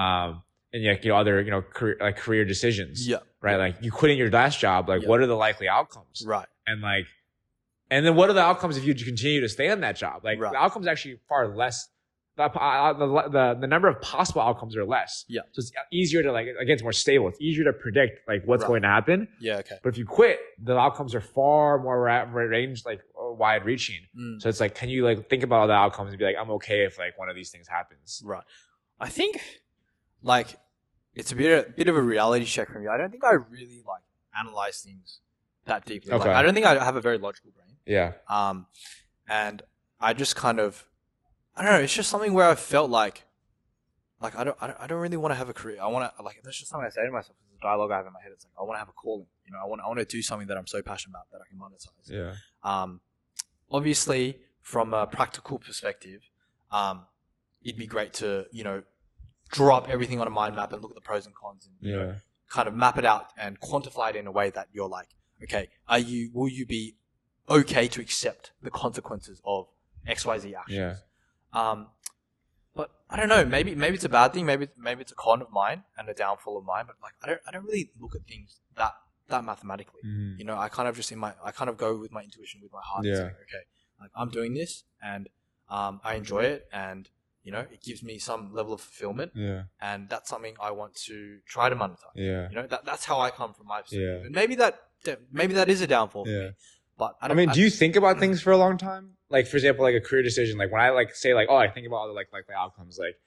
other, career decisions. Yeah. Right. Like you quitting your last job, like what are the likely outcomes? Right. And like, and then what are the outcomes if you continue to stay in that job? Like the outcomes actually far less. The number of possible outcomes are less. Yeah. So it's easier to like, again, it's more stable. It's easier to predict like what's going to happen. Yeah. Okay. But if you quit, the outcomes are far more range, like wide reaching. So it's like, can you like think about all the outcomes and be like, I'm okay if like one of these things happens. Right. I think like it's a bit of a reality check from you. I don't think I really like analyze things that deeply. Okay. Like, I don't think I have a very logical brain. Yeah. And I just kind of, I don't know. It's just something where I felt like I don't really want to have a career. I want to like. That's just something I say to myself. It's a dialogue I have in my head. It's like I want to have a calling. I want to do something that I'm so passionate about that I can monetize. Yeah. Obviously, from a practical perspective, it'd be great to draw up everything on a mind map and look at the pros and cons and kind of map it out and quantify it in a way that you're like, okay, will you be okay to accept the consequences of XYZ actions? Yeah. But I don't know. Maybe it's a bad thing. Maybe it's a con of mine and a downfall of mine. But like, I don't really look at things that mathematically. I kind of just I kind of go with my intuition, with my heart. Yeah. And say, okay, like I'm doing this, and I enjoy it, and it gives me some level of fulfillment. Yeah. And that's something I want to try to monetize. Yeah. That's how I come from my perspective. Yeah. And maybe that is a downfall for me. But I mean, do you think about things for a long time? like, for example, like a career decision, like when I like say like, oh, I think about all the like the outcomes, like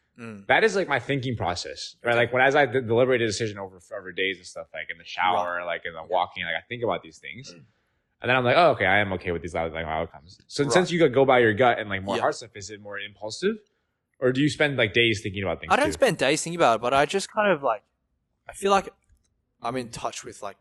that is like my thinking process, right? Like as I deliberate a decision over days and stuff, like in the shower, like in the walking, like I think about these things. And then I'm like, oh, okay, I am okay with these like outcomes. So since you go by your gut and like more hard stuff, is it more impulsive? Or do you spend like days thinking about things? I don't spend days thinking about it, but I just kind of like, I feel like I'm in touch with like,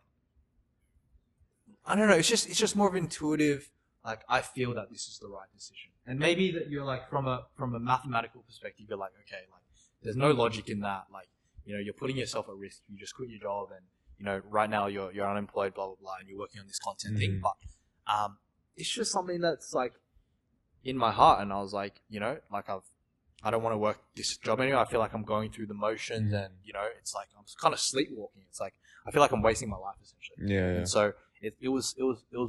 I don't know. It's just more of intuitive. Like I feel that this is the right decision, and maybe that you're like from a mathematical perspective, you're like, okay, like there's no logic in that. Like, you know, you're putting yourself at risk. You just quit your job, and you know, right now you're unemployed, blah blah blah, and you're working on this content thing. But it's just something that's like in my heart, and I was like, you know, like I don't want to work this job anymore. I feel like I'm going through the motions, and you know, it's like I'm kind of sleepwalking. It's like I feel like I'm wasting my life essentially. Yeah. And so it was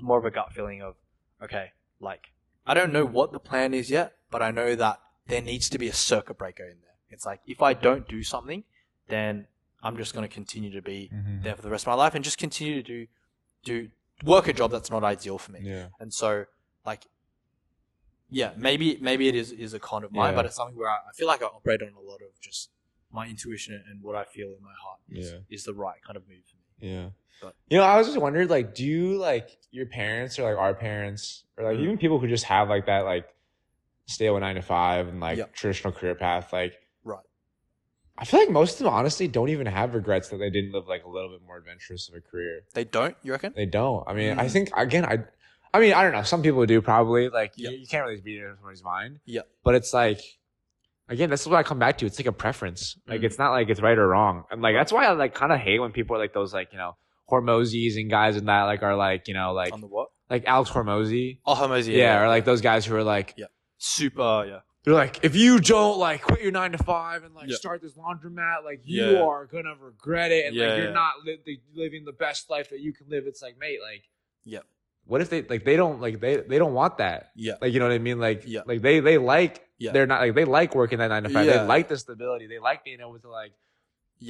more of a gut feeling of, okay, like I don't know what the plan is yet, but I know that there needs to be a circuit breaker in there. It's like if I don't do something, then I'm just going to continue to be there for the rest of my life and just continue to do work a job that's not ideal for me. Yeah. And so like. Yeah, maybe it is a con of mine, but it's something where I feel like I operate on a lot of just my intuition and what I feel in my heart is the right kind of move for me. Yeah. But, you know, I was just wondering, like, do you like your parents or like our parents or like even people who just have like that like stay at 9 to 5 and like traditional career path, like I feel like most of them honestly don't even have regrets that they didn't live like a little bit more adventurous of a career. They don't, you reckon? They don't. I mean, I think again, I mean, I don't know. Some people do probably. Like, you can't really beat it in somebody's mind. Yeah. But it's like, again, this is what I come back to. It's like a preference. Like, it's not like it's right or wrong. And like, that's why I like kind of hate when people are like those like, you know, Hormozis and guys and that like are like, you know, like. On the what? Like Alex Hormozi. Oh, Hormozi. Yeah. Or like those guys who are like. Yeah. Super, They're like, if you don't like quit your 9 to 5 and like start this laundromat, like you are going to regret it. And like, you're not living the best life that you can live. It's like, mate, like. Yeah. What if they like they don't like they don't want that? Yeah. Like, you know what I mean? Like like they like they're not like they like working that 9 to 5. They like the stability. They like being able to like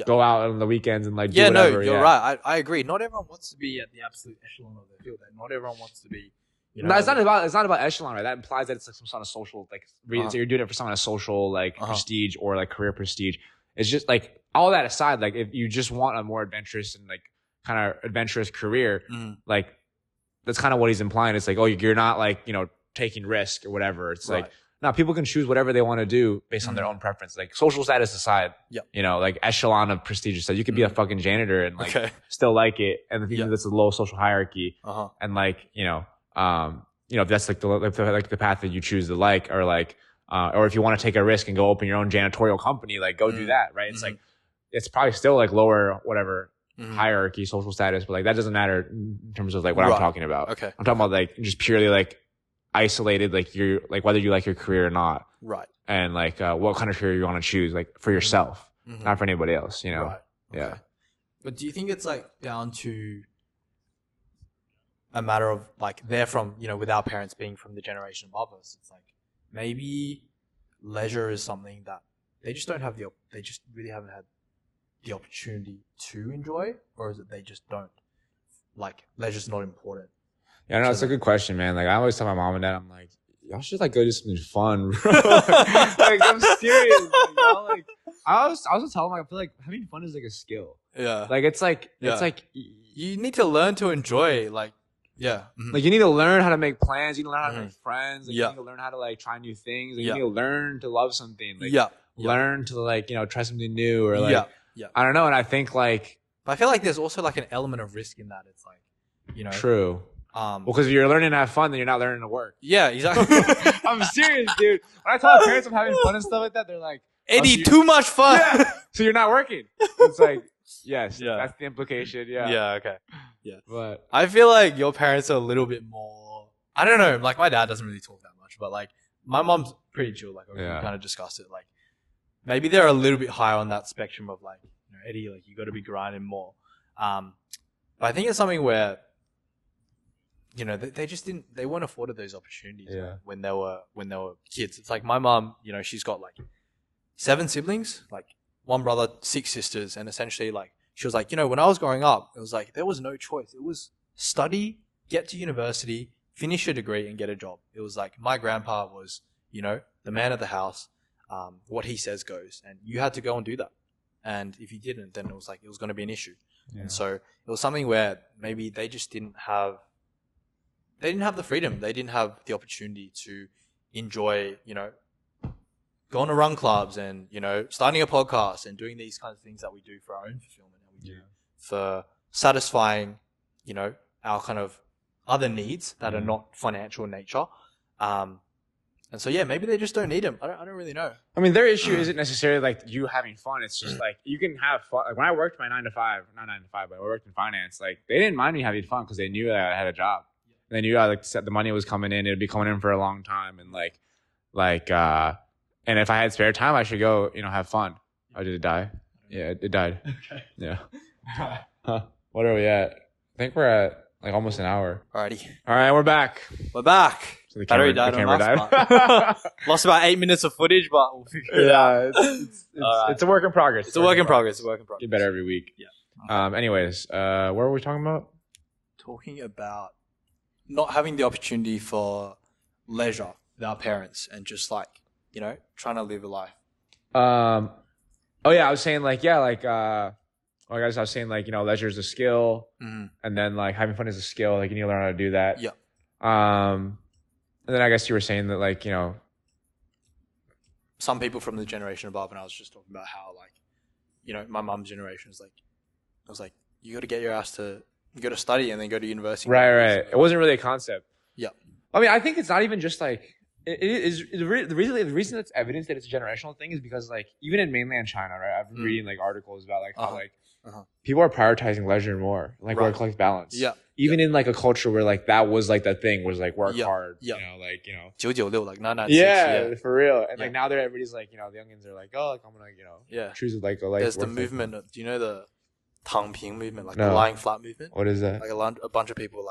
go out on the weekends and like do whatever. No, you're right. I agree. Not everyone wants to be at the absolute echelon of their field. Not everyone wants to be. You know, no, it's not about echelon, right? That implies that it's like some sort of social like reason. So you're doing it for some kind of social like prestige or like career prestige. It's just like all that aside, like if you just want a more adventurous and like kind of adventurous career, like. That's kind of what he's implying. It's like, oh, you're not like, you know, taking risk or whatever. It's like, no, people can choose whatever they want to do based on their own preference. Like social status aside, you know, like echelon of prestigious stuff. You could be a fucking janitor and like still like it. And the thing that's a low social hierarchy. And like, you know, if that's like the path that you choose to like, or like, or if you want to take a risk and go open your own janitorial company, like go do that. Right. It's like, it's probably still like lower, whatever. Hierarchy, social status, but like that doesn't matter in terms of like what I'm talking about. Okay. I'm talking about like just purely like isolated, like you're like whether you like your career or not. Right. And like what kind of career you want to choose, like for yourself, not for anybody else, you know? Right. Okay. Yeah. But do you think it's like down to a matter of like they're from, you know, with our parents being from the generation above us, it's like maybe leisure is something that they just don't have they just really haven't had the opportunity to enjoy, or is it they just don't like leisure's not important? Yeah, no, it's a good question, man. Like I always tell my mom and dad, I'm like, y'all should like go do something fun, bro. Like I'm serious. Like, I was telling them, like, I feel like having fun is like a skill. Yeah. Like it's like you need to learn to enjoy like like you need to learn how to make plans. You need to learn how to make friends. Like, you need to learn how to like try new things. Like, you need to learn to love something. Like learn to like, you know, try something new or like. Yeah. I don't know. And I think like. But I feel like there's also like an element of risk in that. It's like, you know. True. Well, because if you're learning to have fun, then you're not learning to work. Yeah, exactly. I'm serious, dude. When I tell my parents I'm having fun and stuff like that, they're like, Eddie, too much fun. Yeah. So you're not working. It's like, yes, that's the implication. Yeah. Yeah, okay. Yeah. But I feel like your parents are a little bit more, I don't know, like my dad doesn't really talk that much, but like my mom's pretty chill. Like we kind of discussed it. Like maybe they're a little bit higher on that spectrum of like, you know, Eddie, like you got to be grinding more. But I think it's something where, you know, they weren't afforded those opportunities when they were kids. It's like my mom, you know, she's got like 7 siblings, like 1 brother, 6 sisters. And essentially like, she was like, you know, when I was growing up, it was like, there was no choice. It was study, get to university, finish your degree and get a job. It was like my grandpa was, the man of the house. What he says goes, and you had to go and do that. And if you didn't, then it was going to be an issue. Yeah. And so it was something where maybe they just didn't have the freedom. They didn't have the opportunity to enjoy, going to run clubs and, starting a podcast and doing these kinds of things that we do for our own fulfillment and we do for satisfying, our kind of other needs that are not financial in nature. And so, maybe they just don't need them. I don't really know. I mean, their issue isn't necessarily like you having fun. It's just like you can have fun. Like when I worked my 9 to 5, not 9 to 5, but I worked in finance, like they didn't mind me having fun because they knew that I had a job. Yeah. They knew the money was coming in. It'd be coming in for a long time. And and if I had spare time, I should go, have fun. Oh, did it die? Yeah, it died. Okay. Yeah. What are we at? I think we're at like almost an hour. Alrighty. All right, we're back. We're back. So the camera died. Lost about 8 minutes of footage, but we'll figure it out. It's a work in progress. It's a work in progress. Get better every week. Yeah. Anyways, what were we talking about? Talking about not having the opportunity for leisure with our parents and just trying to live a life. I was saying I was saying leisure is a skill, and then having fun is a skill. Like you need to learn how to do that. Yeah. And then I guess you were saying that some people from the generation above, and I was just talking about how my mom's generation is I was like, you got to get your ass to go to study and then go to university. Right. It wasn't really a concept. Yeah. I mean, I think it's not even just the reason that's evidence that it's a generational thing is because even in mainland China, right? I've been reading how how people are prioritizing leisure more, work-life balance. Yeah. Even in a culture where that was the thing was work hard. Yeah. 996, 996. Yeah, for real. And now everybody's the youngins are I'm gonna choose a life. There's the movement. Do you know the 躺平 movement, the lying flat movement? What is that? A bunch of people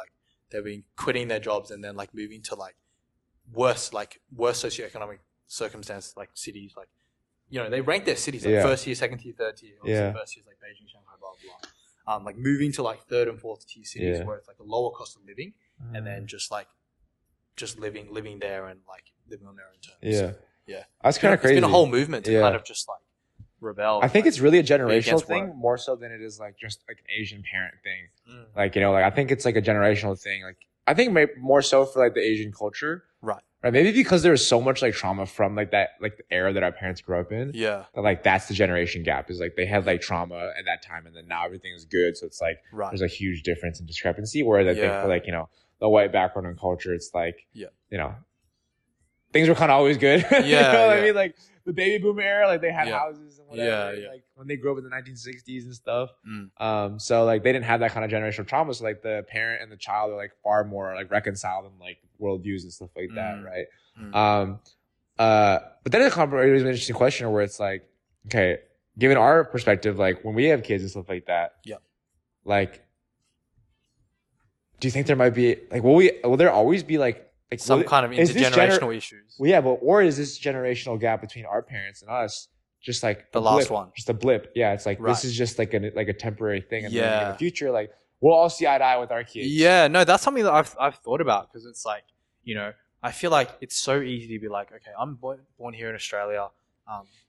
they've been quitting their jobs and then moving to worse socioeconomic circumstances, cities, they rank their cities first tier, second tier, third tier. First tier is Beijing, Shanghai, blah blah. Moving to third and fourth tier cities where it's a lower cost of living, and then just living there and living on their own terms. Yeah. That's kind of crazy. It's been a whole movement to kind of just rebel. I think it's really a generational thing more so than it is just an Asian parent thing. I think it's a generational thing. I think more so for the Asian culture. Right. Maybe because there was so much trauma from that the era that our parents grew up in. Yeah. That that's the generation gap is they had trauma at that time and then now everything is good. So it's there's a huge difference and discrepancy. Whereas I think for the white background and culture, it's things were kind of always good. Yeah. You know what I mean? The baby boom era, they had houses and whatever. Yeah. When they grew up in the 1960s and stuff. So they didn't have that kind of generational trauma. So the parent and the child are far more reconciled in worldviews and stuff like that, right? But then it raises an interesting question where it's okay, given our perspective, when we have kids and stuff like that, do you think there might be will there always be some kind of intergenerational issues? Well, yeah, or is this generational gap between our parents and us just the last one? Just a blip. Yeah, it's this is just a temporary thing, and then in the future, we'll all see eye to eye with our kids. Yeah, no, that's something that I've thought about because it's I feel it's so easy to be okay, I'm born here in Australia,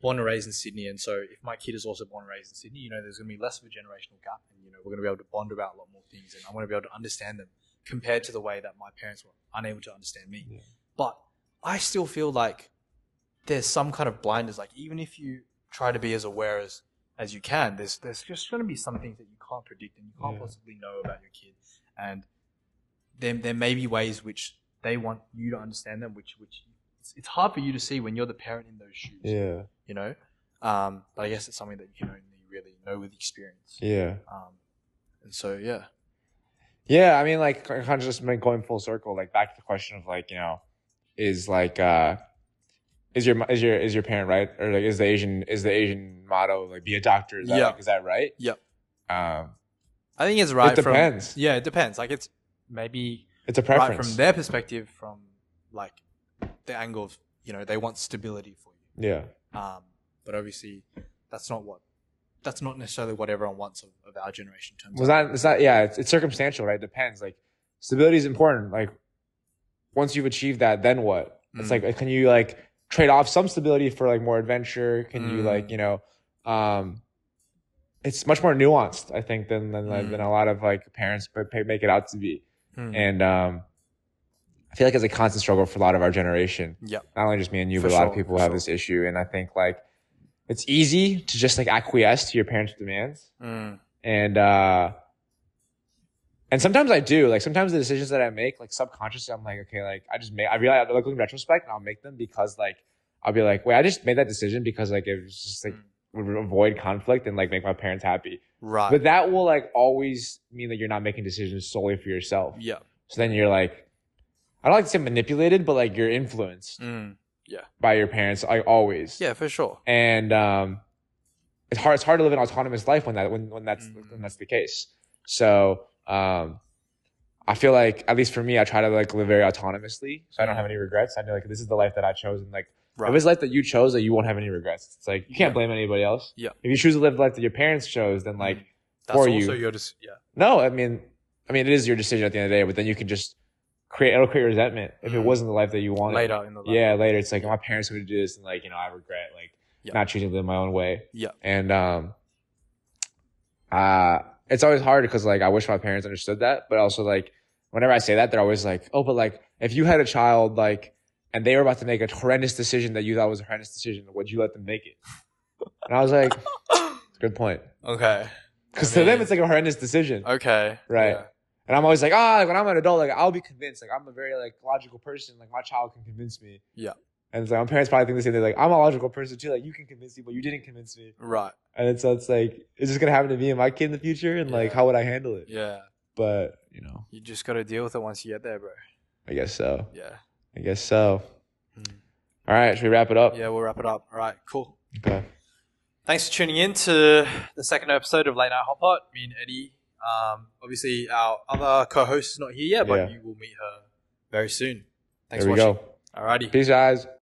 born and raised in Sydney, and so if my kid is also born and raised in Sydney, there's going to be less of a generational gap, and we're going to be able to bond about a lot more things, and I'm going to be able to understand them compared to the way that my parents were unable to understand me. Yeah. But I still feel there's some kind of blindness. Even if you try to be as aware as you can, there's just going to be some things that you can't predict and you can't possibly know about your kid. And there may be ways which they want you to understand them, which it's hard for you to see when you're the parent in those shoes. Yeah. But I guess it's something that you can only really know with experience. Yeah. And so, yeah. Yeah, I mean, kind of just going full circle, back to the question of is your parent right, or is the Asian motto be a doctor? Is that is that right? Yep. I think it's right. It depends. It depends. It's maybe it's a preference right from their perspective, from the angle of they want stability for you. Yeah. But obviously that's not necessarily what everyone wants of our generation in terms it's circumstantial, right? It depends. Stability is important. once you've achieved that, then what? It's like, can you like trade off some stability for like more adventure? Can you like, you know, it's much more nuanced, I think, than a lot of like parents make it out to be. And I feel like it's a constant struggle for a lot of our generation. Not only just me and you, but a lot of people have this issue. And I think like it's easy to just like acquiesce to your parents' demands. And sometimes I do. Like sometimes the decisions that I make, like subconsciously, I'm like, okay, like I realize, like in retrospect, and I'll make them because like I'll be like, wait, I just made that decision because like it was just like would avoid conflict and like make my parents happy. Right. But that will like always mean that you're not making decisions solely for yourself. So then you're like, I don't like to say manipulated, but like you're influenced. By your parents, like always. Yeah, for sure. And it's hard to live an autonomous life when that's the case. So I feel like, at least for me, I try to like live very autonomously, so I don't have any regrets. I know like this is the life that I chose, and like if it's life that you chose, that you won't have any regrets. It's like you can't blame anybody else. If you choose to live the life that your parents chose, then like that's for also you, your no, I mean it is your decision at the end of the day, but then you can just it'll create resentment if it wasn't the life that you wanted later in the life. Later it's like my parents would do this, and like, you know, I regret like not choosing to live my own way. And it's always hard because like I wish my parents understood that, but also like whenever I say that, they're always like, oh, but like if you had a child like and they were about to make a horrendous decision that you thought was a horrendous decision, would you let them make it? And I was like, it's a good point. Okay. Because to them it's like a horrendous decision. Okay. Right. Yeah. And I'm always like, like when I'm an adult, like I'll be convinced. Like I'm a very like logical person. Like my child can convince me. And it's like my parents probably think the same. They're like, I'm a logical person too. Like you can convince me, but you didn't convince me. Right. And so it's like, is this gonna happen to me and my kid in the future? And like, how would I handle it? But you know, you just gotta deal with it once you get there, bro. I guess so. I guess so. All right, should we wrap it up? Yeah, we'll wrap it up. All right, cool. Okay. Thanks for tuning in to the second episode of Late Night Hot Pot. Me and Eddie. Obviously, our other co-host is not here yet, but you will meet her very soon. Thanks for watching. There we go. Alrighty. Peace, guys.